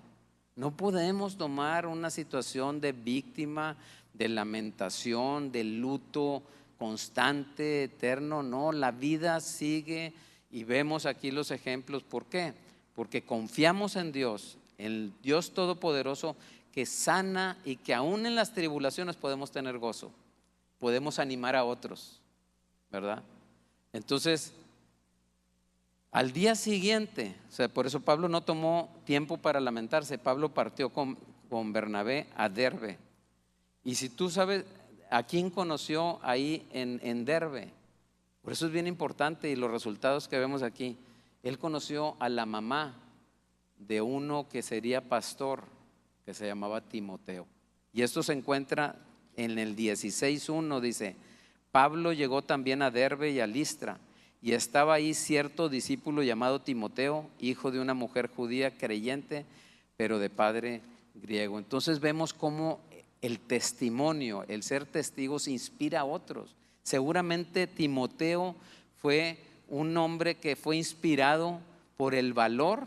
No podemos tomar una situación de víctima, de lamentación, de luto constante, eterno. No, la vida sigue, y vemos aquí los ejemplos. ¿Por qué? Porque confiamos en Dios, el Dios Todopoderoso, que sana, y que aún en las tribulaciones podemos tener gozo, podemos animar a otros, ¿verdad? Entonces, al día siguiente, o sea, por eso Pablo no tomó tiempo para lamentarse. Pablo partió con Bernabé a Derbe. Y si tú sabes a quién conoció ahí en Derbe, por eso es bien importante, y los resultados que vemos aquí, él conoció a la mamá de uno que sería pastor, que se llamaba Timoteo. Y esto se encuentra en el 16:1, dice: Pablo llegó también a Derbe y a Listra, y estaba ahí cierto discípulo llamado Timoteo, hijo de una mujer judía creyente, pero de padre griego. Entonces vemos cómo el testimonio, el ser testigos, inspira a otros. Seguramente Timoteo fue un hombre que fue inspirado por el valor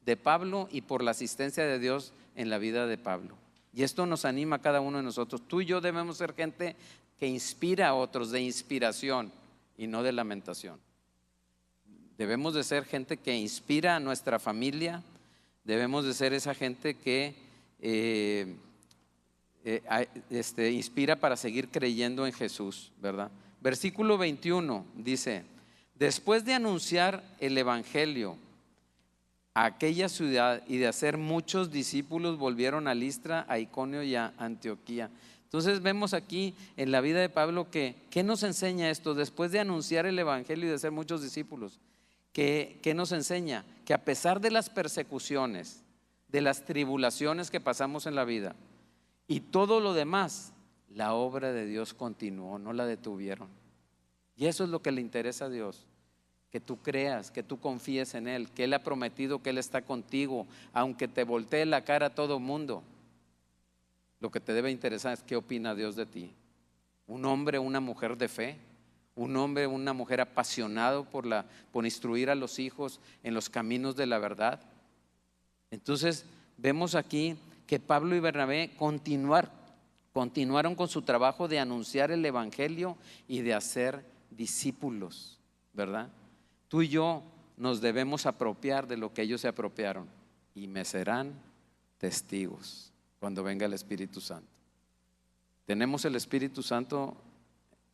de Pablo y por la asistencia de Dios en la vida de Pablo. Y esto nos anima a cada uno de nosotros. Tú y yo debemos ser gente que inspira a otros, de inspiración y no de lamentación. Debemos de ser gente que inspira a nuestra familia. Debemos de ser esa gente que inspira para seguir creyendo en Jesús, ¿verdad? Versículo 21 dice: después de anunciar el evangelio a aquella ciudad y de hacer muchos discípulos, volvieron a Listra, a Iconio y a Antioquía. Entonces vemos aquí en la vida de Pablo que, ¿qué nos enseña esto? Después de anunciar el evangelio y de hacer muchos discípulos, ¿qué nos enseña? Que a pesar de las persecuciones, de las tribulaciones que pasamos en la vida y todo lo demás, la obra de Dios continuó, no la detuvieron. Y eso es lo que le interesa a Dios, que tú creas, que tú confíes en Él, que Él ha prometido que Él está contigo, aunque te voltee la cara a todo mundo. Lo que te debe interesar es qué opina Dios de ti. Un hombre, una mujer de fe, un hombre, una mujer apasionado por instruir a los hijos en los caminos de la verdad. Entonces vemos aquí que Pablo y Bernabé continuaron con su trabajo de anunciar el evangelio y de hacer discípulos, ¿verdad? Tú y yo nos debemos apropiar de lo que ellos se apropiaron y me serán testigos cuando venga el Espíritu Santo. ¿Tenemos el Espíritu Santo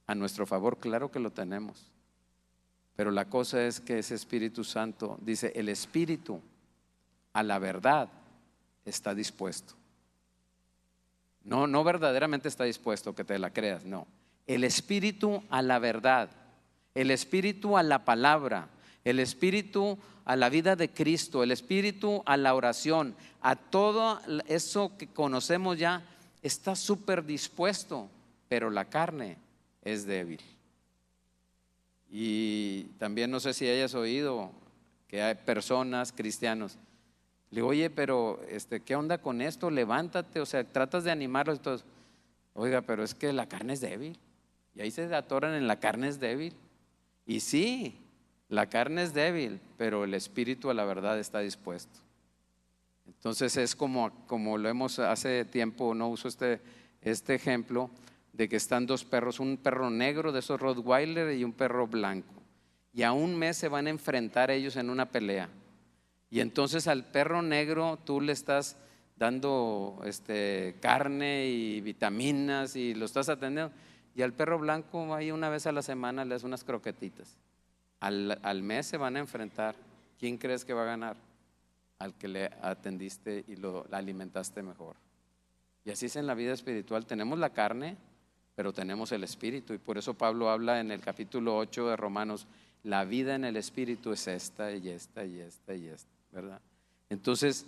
a nuestro favor? Claro que lo tenemos, pero la cosa es que ese Espíritu Santo, dice, el Espíritu a la verdad está dispuesto. No verdaderamente está dispuesto, que te la creas, no. El Espíritu a la verdad, el Espíritu a la palabra, el Espíritu a la vida de Cristo, el Espíritu a la oración, a todo eso que conocemos ya, está súper dispuesto, pero la carne es débil. Y también no sé si hayas oído que hay personas, cristianos, le digo, oye, pero ¿qué onda con esto? Levántate, o sea, tratas de animarlos y todo. Oiga, pero es que la carne es débil. Y ahí se atoran en la carne es débil. Y sí, la carne es débil, pero el espíritu a la verdad está dispuesto. Entonces es como lo hemos hace tiempo, no uso este ejemplo de que están dos perros, un perro negro de esos Rottweiler y un perro blanco. Y a un mes se van a enfrentar ellos en una pelea. Y entonces al perro negro tú le estás dando carne y vitaminas y lo estás atendiendo. Y al perro blanco ahí una vez a la semana le das unas croquetitas. Al mes se van a enfrentar. ¿Quién crees que va a ganar? Al que le atendiste y lo alimentaste mejor. Y así es en la vida espiritual. Tenemos la carne, pero tenemos el espíritu. Y por eso Pablo habla en el capítulo 8 de Romanos, la vida en el espíritu es esta y esta y esta y esta, ¿verdad? Entonces,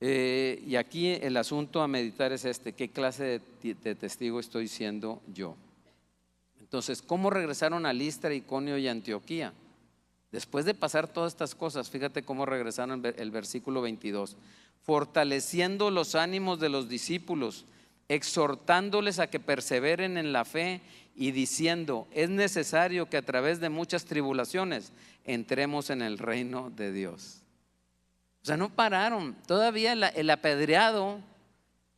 y aquí el asunto a meditar es ¿qué clase de testigo estoy siendo yo? Entonces, ¿cómo regresaron a Listra, Iconio y Antioquía? Después de pasar todas estas cosas, fíjate cómo regresaron el versículo 22. Fortaleciendo los ánimos de los discípulos, exhortándoles a que perseveren en la fe y diciendo, es necesario que a través de muchas tribulaciones entremos en el reino de Dios. O sea, no pararon. Todavía el apedreado,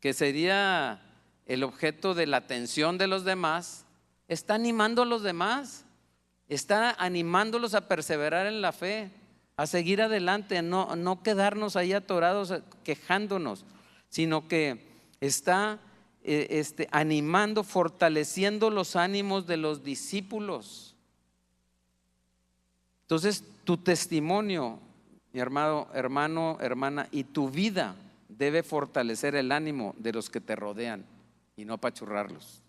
que sería el objeto de la atención de los demás, está animando a los demás, está animándolos a perseverar en la fe, a seguir adelante, no quedarnos ahí atorados quejándonos, sino que está animando, fortaleciendo los ánimos de los discípulos. Entonces, tu testimonio, mi hermano, hermana, y tu vida debe fortalecer el ánimo de los que te rodean y no apachurrarlos,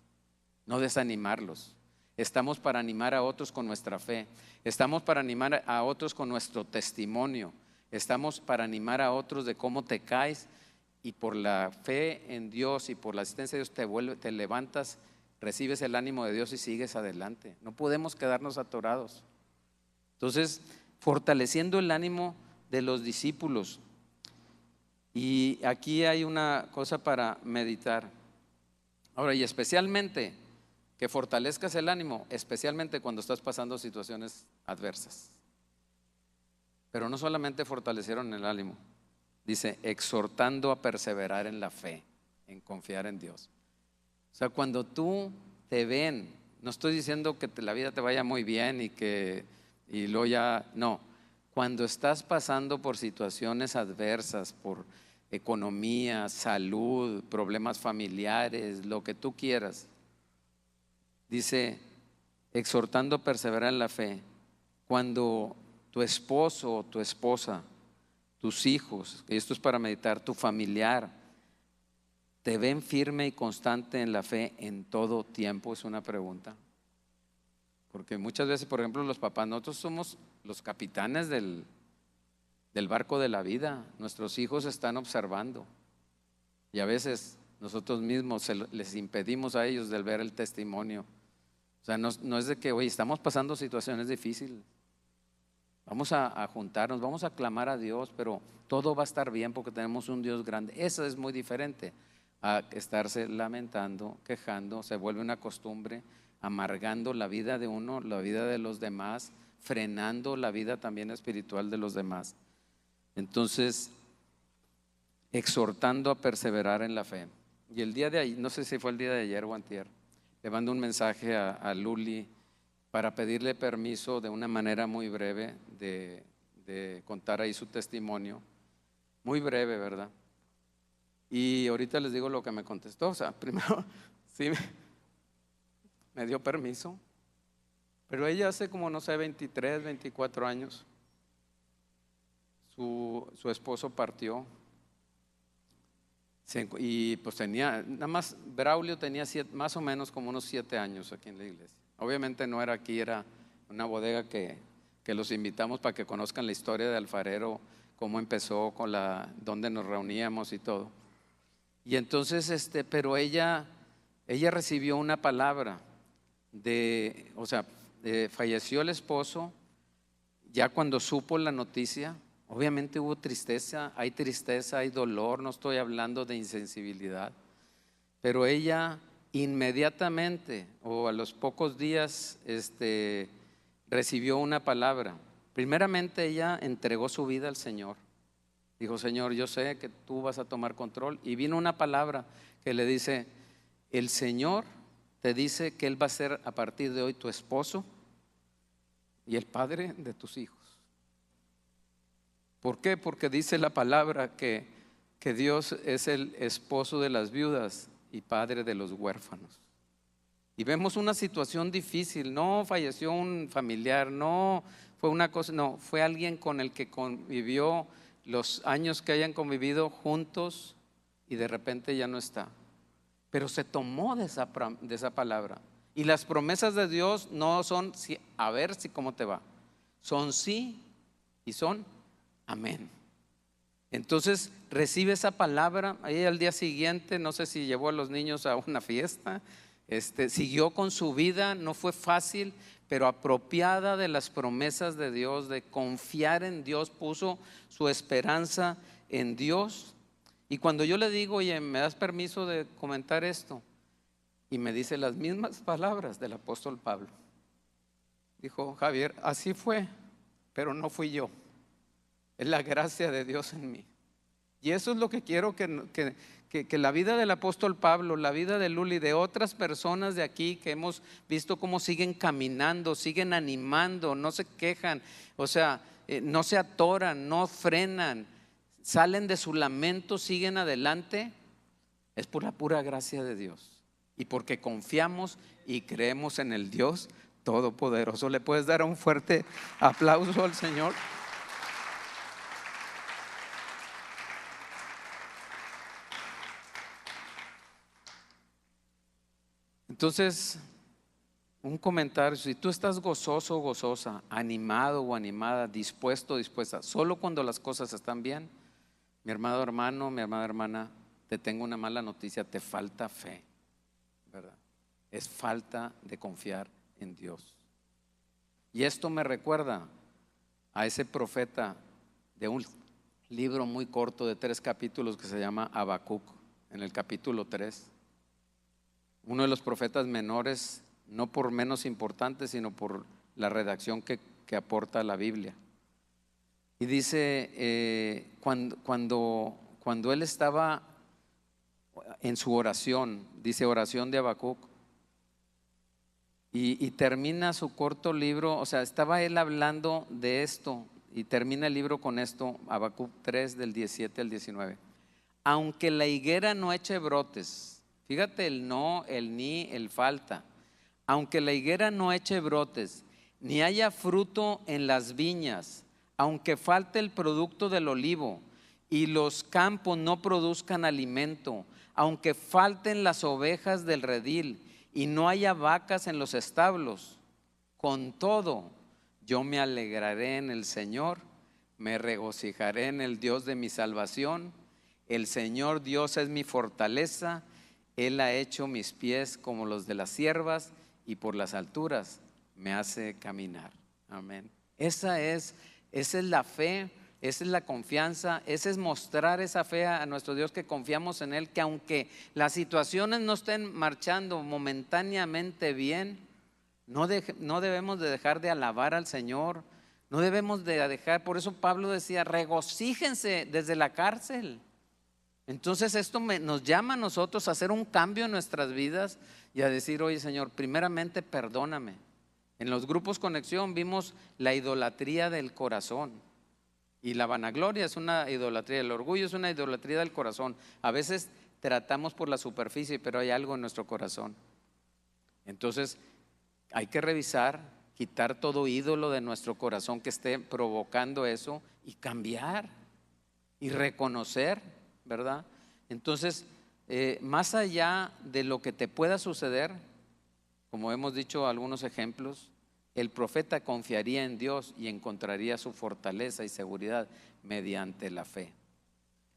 no desanimarlos. Estamos para animar a otros con nuestra fe, estamos para animar a otros con nuestro testimonio, estamos para animar a otros de cómo te caes y por la fe en Dios y por la asistencia de Dios te levantas, recibes el ánimo de Dios y sigues adelante. No podemos quedarnos atorados. Entonces, fortaleciendo el ánimo de los discípulos. Y aquí hay una cosa para meditar. Ahora, y especialmente que fortalezcas el ánimo, especialmente cuando estás pasando situaciones adversas. Pero no solamente fortalecieron el ánimo, dice, exhortando a perseverar en la fe, en confiar en Dios. O sea, cuando tú te ven, no estoy diciendo que la vida te vaya muy bien y luego ya, no. Cuando estás pasando por situaciones adversas, por economía, salud, problemas familiares, lo que tú quieras, dice, exhortando a perseverar en la fe, cuando tu esposo o tu esposa, tus hijos, y esto es para meditar, tu familiar, te ven firme y constante en la fe en todo tiempo, es una pregunta. Porque muchas veces, por ejemplo, los papás, nosotros somos los capitanes del barco de la vida, nuestros hijos están observando y a veces nosotros mismos les impedimos a ellos del ver el testimonio. O sea, no es de que, oye, estamos pasando situaciones difíciles, vamos a juntarnos, vamos a clamar a Dios, pero todo va a estar bien porque tenemos un Dios grande. Eso es muy diferente a estarse lamentando, quejando, se vuelve una costumbre, amargando la vida de uno, la vida de los demás, frenando la vida también espiritual de los demás. Entonces, exhortando a perseverar en la fe. Y el día de ayer, no sé si fue el día de ayer o antier, le mando un mensaje a Luli para pedirle permiso de una manera muy breve de contar ahí su testimonio. Muy breve, ¿verdad? Y ahorita les digo lo que me contestó. O sea, primero sí me dio permiso, pero ella hace como, no sé, 23, 24 años, su esposo partió. Y pues tenía, nada más, Braulio tenía más o menos como unos 7 años aquí en la iglesia. Obviamente no era aquí, era una bodega que los invitamos para que conozcan la historia de Alfarero, cómo empezó con donde nos reuníamos y todo. Y entonces, pero ella recibió una palabra o sea, falleció el esposo. Ya cuando supo la noticia, obviamente hubo tristeza, hay dolor, no estoy hablando de insensibilidad, pero ella inmediatamente o a los pocos días recibió una palabra. Primeramente ella entregó su vida al Señor. Dijo: Señor, yo sé que tú vas a tomar control. Y vino una palabra que le dice: el Señor te dice que Él va a ser a partir de hoy tu esposo y el padre de tus hijos. ¿Por qué? Porque dice la palabra que Dios es el esposo de las viudas y padre de los huérfanos. Y vemos una situación difícil. No falleció un familiar, no fue una cosa, no, fue alguien con el que convivió los años que hayan convivido juntos y de repente ya no está. Pero se tomó de esa palabra. Y las promesas de Dios no son a ver si cómo te va, son sí y son amén. Entonces recibe esa palabra. Ahí al día siguiente, no sé si llevó a los niños a una fiesta, siguió con su vida. No fue fácil, pero apropiada de las promesas de Dios, de confiar en Dios, puso su esperanza en Dios. Y cuando yo le digo: oye, ¿me das permiso de comentar esto? Y me dice las mismas palabras del apóstol Pablo. Dijo: Javier, así fue, pero no fui yo, es la gracia de Dios en mí. Y eso es lo que quiero que la vida del apóstol Pablo, la vida de Luli, de otras personas de aquí que hemos visto cómo siguen caminando, siguen animando, no se quejan, o sea, no se atoran, no frenan, salen de su lamento, siguen adelante. Es por la pura gracia de Dios y porque confiamos y creemos en el Dios Todopoderoso. ¿Le puedes dar un fuerte aplauso al Señor? Entonces, un comentario: si tú estás gozoso o gozosa, animado o animada, dispuesto o dispuesta, solo cuando las cosas están bien, mi hermano hermano, mi hermana hermana, te tengo una mala noticia: te falta fe, ¿verdad? Es falta de confiar en Dios. Y esto me recuerda a ese profeta de un libro muy corto de 3 capítulos que se llama Habacuc, en el capítulo 3. Uno de los profetas menores, no por menos importante, sino por la redacción que aporta la Biblia. Y dice, cuando él estaba en su oración, dice oración de Habacuc, y termina su corto libro, o sea, estaba él hablando de esto, y termina el libro con esto, Habacuc 3 del 17 al 19. Aunque la higuera no eche brotes, fíjate el no, el ni, el falta. Aunque la higuera no eche brotes, ni haya fruto en las viñas, aunque falte el producto del olivo y los campos no produzcan alimento, aunque falten las ovejas del redil y no haya vacas en los establos, con todo yo me alegraré en el Señor, me regocijaré en el Dios de mi salvación. El Señor Dios es mi fortaleza, Él ha hecho mis pies como los de las ciervas y por las alturas me hace caminar. Amén. Esa es la fe, esa es la confianza, ese es mostrar esa fe a nuestro Dios, que confiamos en Él, que aunque las situaciones no estén marchando momentáneamente bien, no debemos de dejar de alabar al Señor, no debemos de dejar. Por eso Pablo decía: regocíjense desde la cárcel. Entonces esto nos llama a nosotros a hacer un cambio en nuestras vidas y a decir: oye, Señor, primeramente perdóname. En los grupos Conexión vimos la idolatría del corazón, y la vanagloria es una idolatría, el orgullo es una idolatría del corazón. A veces tratamos por la superficie, pero hay algo en nuestro corazón. Entonces hay que revisar, quitar todo ídolo de nuestro corazón que esté provocando eso, y cambiar y reconocer, ¿verdad? Entonces, más allá de lo que te pueda suceder, como hemos dicho algunos ejemplos, el profeta confiaría en Dios y encontraría su fortaleza y seguridad mediante la fe.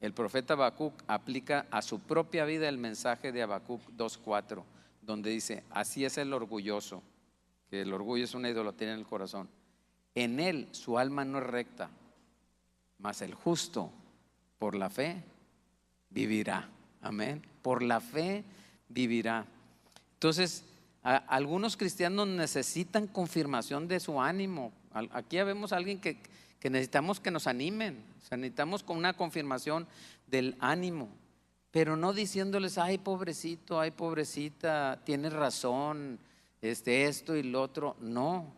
El profeta Habacuc aplica a su propia vida el mensaje de Habacuc 2:4, donde dice: así es el orgulloso, que el orgullo es una idolatría en el corazón. En él su alma no es recta, mas el justo por la fe vivirá. Amén. Por la fe vivirá. Entonces, algunos cristianos necesitan confirmación de su ánimo. Aquí vemos a alguien que necesitamos que nos animen. O sea, necesitamos con una confirmación del ánimo, pero no diciéndoles: ay, pobrecito, ay, pobrecita, tienes razón, esto y lo otro. No,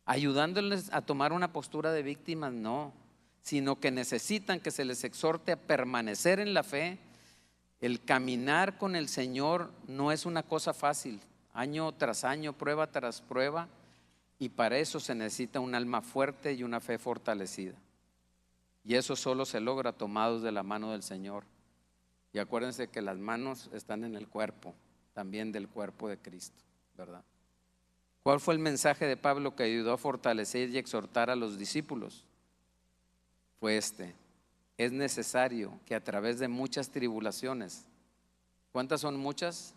ayudándoles a tomar una postura de víctimas, no, sino que necesitan que se les exhorte a permanecer en la fe. El caminar con el Señor no es una cosa fácil, año tras año, prueba tras prueba, y para eso se necesita un alma fuerte y una fe fortalecida. Y eso solo se logra tomados de la mano del Señor. Y acuérdense que las manos están en el cuerpo, también del cuerpo de Cristo, ¿verdad? ¿Cuál fue el mensaje de Pablo que ayudó a fortalecer y exhortar a los discípulos? Fue es necesario que a través de muchas tribulaciones. ¿Cuántas son muchas?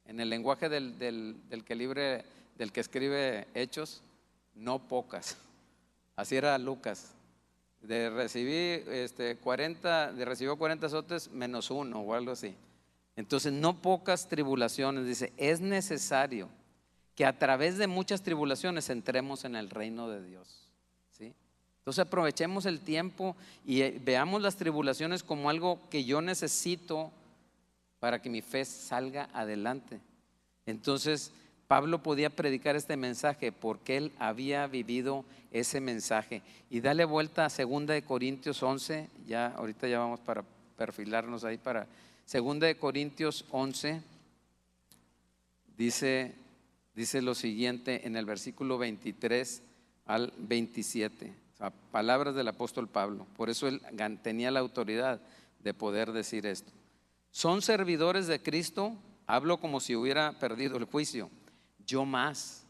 En el lenguaje del que escribe Hechos, no pocas. Así era Lucas. Recibió 40 azotes menos uno o algo así. Entonces, no pocas tribulaciones. Dice: es necesario que a través de muchas tribulaciones entremos en el reino de Dios. ¿Sí? Entonces aprovechemos el tiempo y veamos las tribulaciones como algo que yo necesito para que mi fe salga adelante. Entonces Pablo podía predicar este mensaje porque él había vivido ese mensaje. Y dale vuelta a 2 Corintios 11, ahorita ya vamos para perfilarnos ahí para 2 Corintios 11, dice lo siguiente en el versículo 23 al 27. Palabras del apóstol Pablo. Por eso él tenía la autoridad de poder decir esto. Son servidores de Cristo, hablo como si hubiera perdido el juicio, yo más,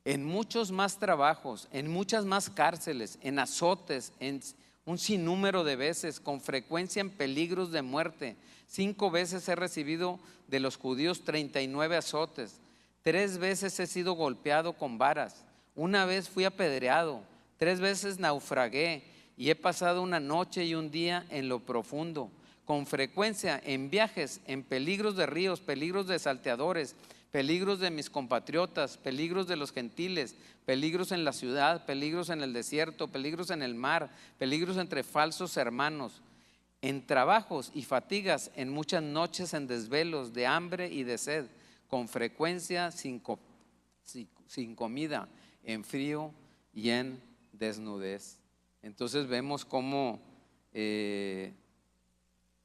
en muchos más trabajos, en muchas más cárceles, en azotes, en un sinnúmero de veces, con frecuencia en peligros de muerte. 5 veces he recibido de los judíos 39 azotes, 3 veces he sido golpeado con varas, 1 vez fui apedreado, 3 veces naufragué y he pasado una noche y un día en lo profundo, con frecuencia en viajes, en peligros de ríos, peligros de salteadores, peligros de mis compatriotas, peligros de los gentiles, peligros en la ciudad, peligros en el desierto, peligros en el mar, peligros entre falsos hermanos, en trabajos y fatigas, en muchas noches, en desvelos, de hambre y de sed, con frecuencia sin comida, en frío y en desnudez. Entonces vemos cómo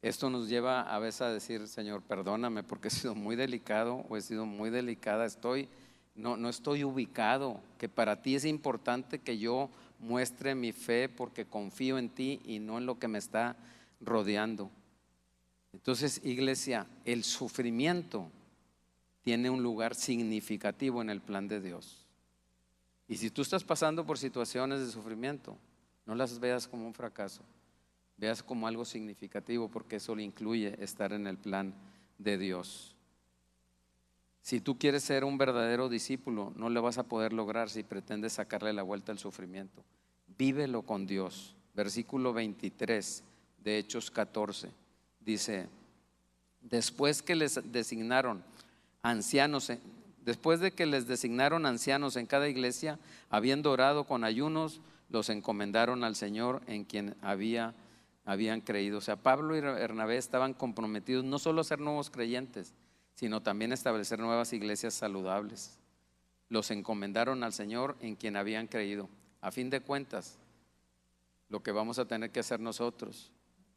esto nos lleva a veces a decir: Señor, perdóname porque he sido muy delicado o he sido muy delicada, no estoy ubicado, que para ti es importante que yo muestre mi fe porque confío en ti y no en lo que me está rodeando. Entonces, iglesia, el sufrimiento tiene un lugar significativo en el plan de Dios. Y si tú estás pasando por situaciones de sufrimiento, no las veas como un fracaso, veas como algo significativo, porque eso le incluye estar en el plan de Dios. Si tú quieres ser un verdadero discípulo, no lo vas a poder lograr si pretendes sacarle la vuelta al sufrimiento. Vívelo con Dios. Versículo 23 de Hechos 14 dice: después de que les designaron ancianos en cada iglesia, habiendo orado con ayunos, los encomendaron al Señor en quien había habían creído. O sea, Pablo y Bernabé estaban comprometidos no solo a ser nuevos creyentes, sino también a establecer nuevas iglesias saludables. Los encomendaron al Señor en quien habían creído. A fin de cuentas, lo que vamos a tener que hacer nosotros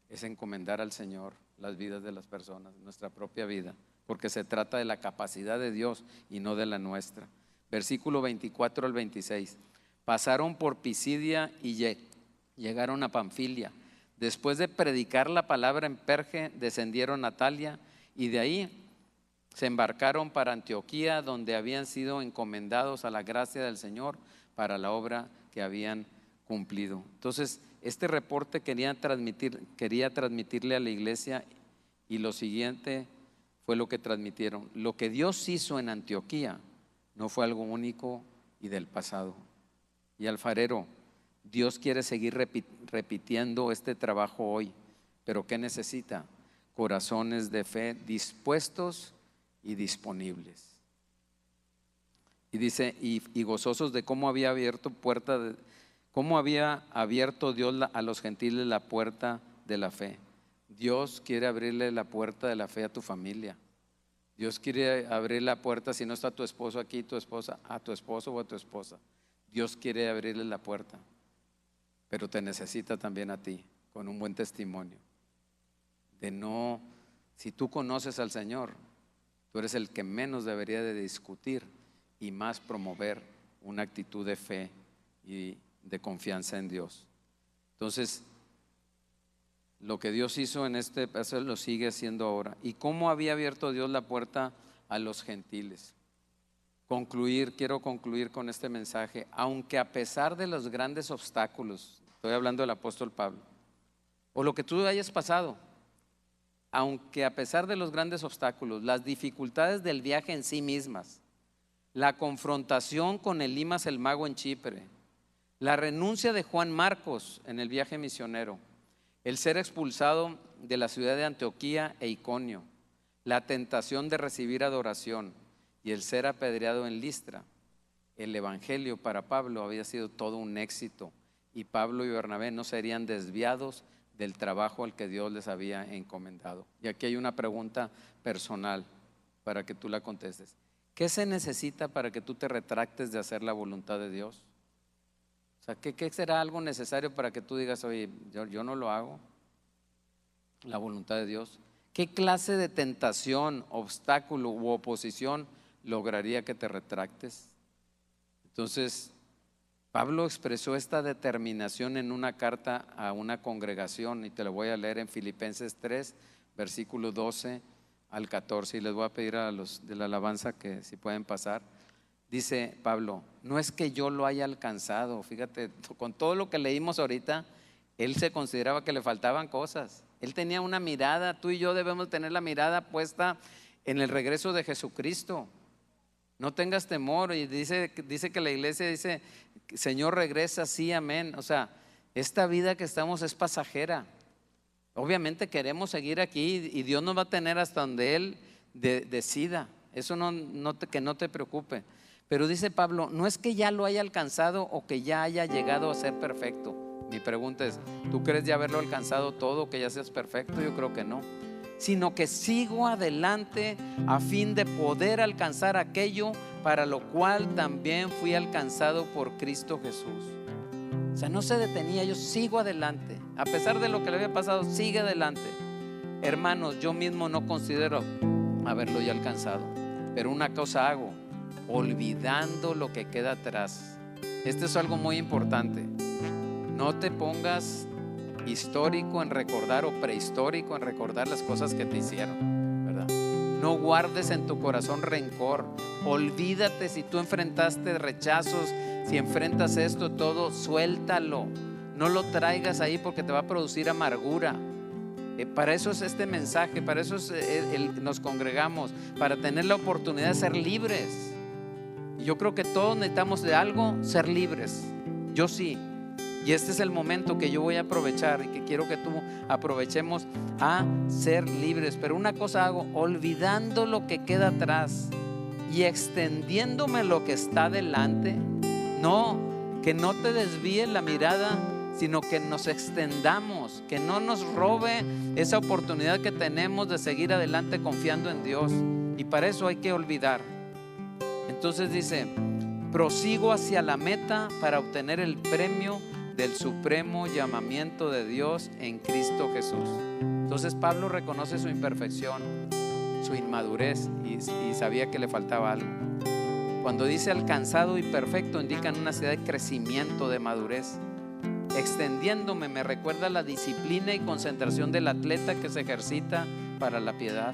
es encomendar al Señor las vidas de las personas, nuestra propia vida, porque se trata de la capacidad de Dios y no de la nuestra. Versículo 24 al 26. Pasaron por Pisidia y llegaron a Panfilia. Después de predicar la palabra en Perge, descendieron a Atalia y de ahí se embarcaron para Antioquía, donde habían sido encomendados a la gracia del Señor para la obra que habían cumplido. Entonces, este reporte quería transmitirle a la iglesia, y lo siguiente fue lo que transmitieron. Lo que Dios hizo en Antioquía no fue algo único y del pasado. Y alfarero, Dios quiere seguir repitiendo este trabajo hoy, pero ¿qué necesita? Corazones de fe dispuestos y disponibles. Y dice, y gozosos de cómo había abierto Dios a los gentiles la puerta de la fe. Dios quiere abrirle la puerta de la fe a tu familia. Dios quiere abrir la puerta, si no está tu esposo aquí, tu esposa, a tu esposo o a tu esposa. Dios quiere abrirle la puerta, pero te necesita también a ti, con un buen testimonio. Si tú conoces al Señor, tú eres el que menos debería de discutir y más promover una actitud de fe y de confianza en Dios. Entonces, lo que Dios hizo en este paso lo sigue haciendo ahora. ¿Y cómo había abierto Dios la puerta a los gentiles? Quiero concluir con este mensaje. Aunque a pesar de los grandes obstáculos, estoy hablando del apóstol Pablo, o lo que tú hayas pasado, aunque a pesar de los grandes obstáculos, las dificultades del viaje en sí mismas, la confrontación con Elimas el mago en Chipre, la renuncia de Juan Marcos en el viaje misionero, el ser expulsado de la ciudad de Antioquía e Iconio, la tentación de recibir adoración y el ser apedreado en Listra, el evangelio para Pablo había sido todo un éxito, y Pablo y Bernabé no serían desviados del trabajo al que Dios les había encomendado. Y aquí hay una pregunta personal para que tú la contestes. ¿Qué se necesita para que tú te retractes de hacer la voluntad de Dios? O sea, ¿qué será algo necesario para que tú digas, oye, yo no lo hago? La voluntad de Dios. ¿Qué clase de tentación, obstáculo u oposición lograría que te retractes? Entonces, Pablo expresó esta determinación en una carta a una congregación, y te lo voy a leer en Filipenses 3, versículo 12 al 14, y les voy a pedir a los de la alabanza que si pueden pasar. Dice Pablo, no es que yo lo haya alcanzado, fíjate, con todo lo que leímos ahorita, él se consideraba que le faltaban cosas. Él tenía una mirada, tú y yo debemos tener la mirada puesta en el regreso de Jesucristo. No tengas temor. Y dice que la iglesia dice, Señor regresa, sí, amén. O sea, esta vida que estamos es pasajera. Obviamente queremos seguir aquí y Dios nos va a tener hasta donde Él decida. Eso que no te preocupe. Pero dice Pablo, no es que ya lo haya alcanzado o que ya haya llegado a ser perfecto. Mi pregunta es, ¿tú crees ya haberlo alcanzado todo, que ya seas perfecto? Yo creo que no. Sino que sigo adelante a fin de poder alcanzar aquello para lo cual también fui alcanzado por Cristo Jesús. O sea, no se detenía, yo sigo adelante. A pesar de lo que le había pasado, sigue adelante. Hermanos, yo mismo no considero haberlo ya alcanzado, pero una cosa hago, olvidando lo que queda atrás. Esto es algo muy importante. No te pongas histórico en recordar o prehistórico en recordar las cosas que te hicieron, ¿verdad? No guardes en tu corazón rencor. Olvídate si tú enfrentaste rechazos, si enfrentas esto todo, suéltalo. No lo traigas ahí porque te va a producir amargura. Para eso es este mensaje, para eso nos congregamos, para tener la oportunidad de ser libres. Yo creo que todos necesitamos de algo ser libres. Yo sí. Y este es el momento que yo voy a aprovechar y que quiero que tú aprovechemos a ser libres. Pero una cosa hago, olvidando lo que queda atrás y extendiéndome lo que está delante. No, que no te desvíe la mirada, sino que nos extendamos, que no nos robe esa oportunidad que tenemos de seguir adelante confiando en Dios. Y para eso hay que olvidar. Entonces dice: prosigo hacia la meta para obtener el premio del supremo llamamiento de Dios en Cristo Jesús. Entonces Pablo reconoce su imperfección, su inmadurez, y sabía que le faltaba algo. Cuando dice alcanzado y perfecto, indica una necesidad de crecimiento, de madurez. Extendiéndome me recuerda la disciplina y concentración del atleta que se ejercita para la piedad.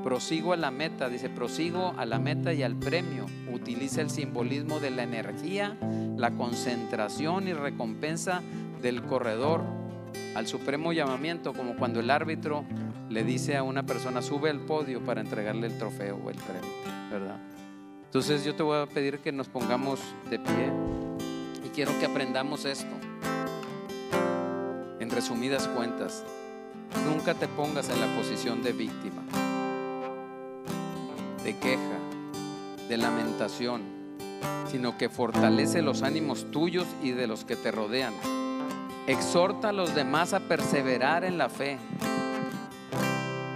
Prosigo a la meta, dice, prosigo a la meta y al premio. Utiliza el simbolismo de la energía, la concentración y recompensa del corredor al supremo llamamiento, como cuando el árbitro le dice a una persona: sube al podio para entregarle el trofeo o el premio, ¿verdad? Entonces yo te voy a pedir que nos pongamos de pie y quiero que aprendamos esto. En resumidas cuentas, nunca te pongas en la posición de víctima, de queja, de lamentación, sino que fortalece los ánimos tuyos y de los que te rodean. Exhorta a los demás a perseverar en la fe.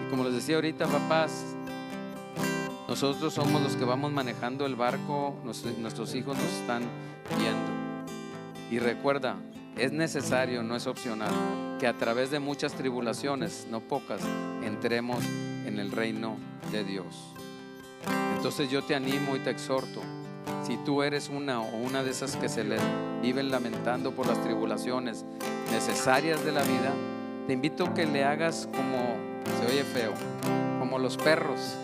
Y como les decía ahorita, papás, nosotros somos los que vamos manejando el barco, nuestros hijos nos están guiando. Y recuerda, es necesario, no es opcional, que a través de muchas tribulaciones, no pocas, entremos en el reino de Dios. Entonces yo te animo y te exhorto: si tú eres una de esas que se le viven lamentando por las tribulaciones necesarias de la vida, te invito a que le hagas como, se oye feo, como los perros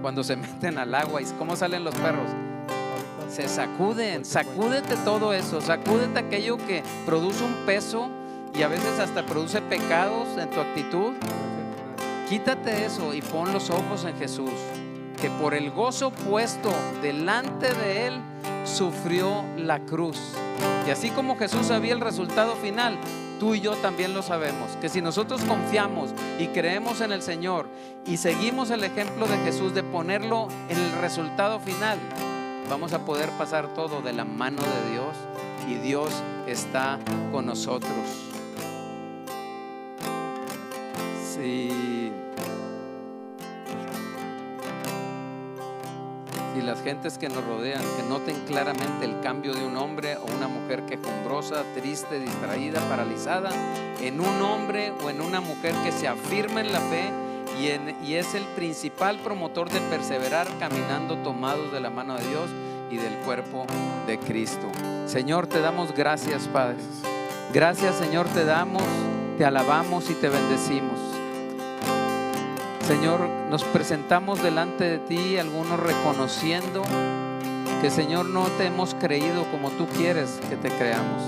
cuando se meten al agua. ¿Y cómo salen los perros? Se sacuden. Sacúdete todo eso, sacúdete aquello que produce un peso y a veces hasta produce pecados en tu actitud. Quítate eso y pon los ojos en Jesús, que por el gozo puesto delante de Él sufrió la cruz. Y así como Jesús sabía el resultado final, tú y yo también lo sabemos, que si nosotros confiamos y creemos en el Señor y seguimos el ejemplo de Jesús de ponerlo en el resultado final, vamos a poder pasar todo de la mano de Dios, y Dios está con nosotros. Si las gentes que nos rodean, que noten claramente el cambio de un hombre o una mujer quejumbrosa, triste, distraída, paralizada, en un hombre o en una mujer que se afirma en la fe y es el principal promotor de perseverar caminando tomados de la mano de Dios y del cuerpo de Cristo. Señor, te damos gracias, Padre. Gracias, Señor, te damos, te alabamos y te bendecimos. Señor, nos presentamos delante de ti, algunos reconociendo que, Señor, no te hemos creído como tú quieres que te creamos.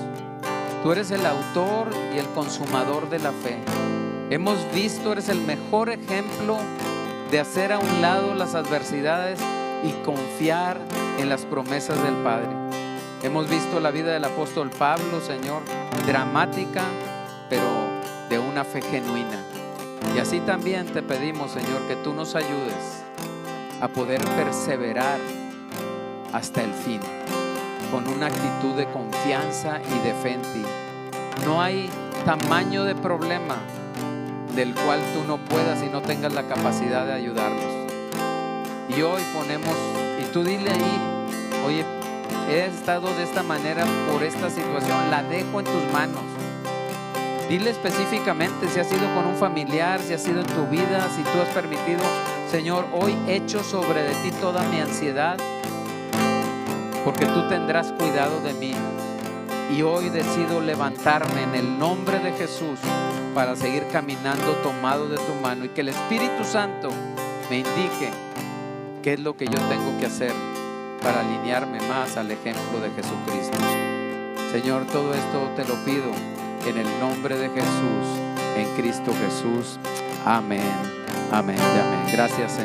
Tú eres el autor y el consumador de la fe. Hemos visto, eres el mejor ejemplo de hacer a un lado las adversidades y confiar en las promesas del Padre. Hemos visto la vida del apóstol Pablo, Señor, dramática, pero de una fe genuina. Y así también te pedimos, Señor, que tú nos ayudes a poder perseverar hasta el fin, con una actitud de confianza y de fe en ti. No hay tamaño de problema del cual tú no puedas y no tengas la capacidad de ayudarnos. Y hoy ponemos, y tú dile ahí: oye, he estado de esta manera por esta situación, la dejo en tus manos. Dile específicamente si ha sido con un familiar, si ha sido en tu vida, si tú has permitido: Señor, hoy echo sobre de ti toda mi ansiedad, porque tú tendrás cuidado de mí. Y hoy decido levantarme en el nombre de Jesús para seguir caminando tomado de tu mano, y que el Espíritu Santo me indique qué es lo que yo tengo que hacer para alinearme más al ejemplo de Jesucristo. Señor, todo esto te lo pido en el nombre de Jesús, en Cristo Jesús. Amén, amén y amén. Gracias, Señor.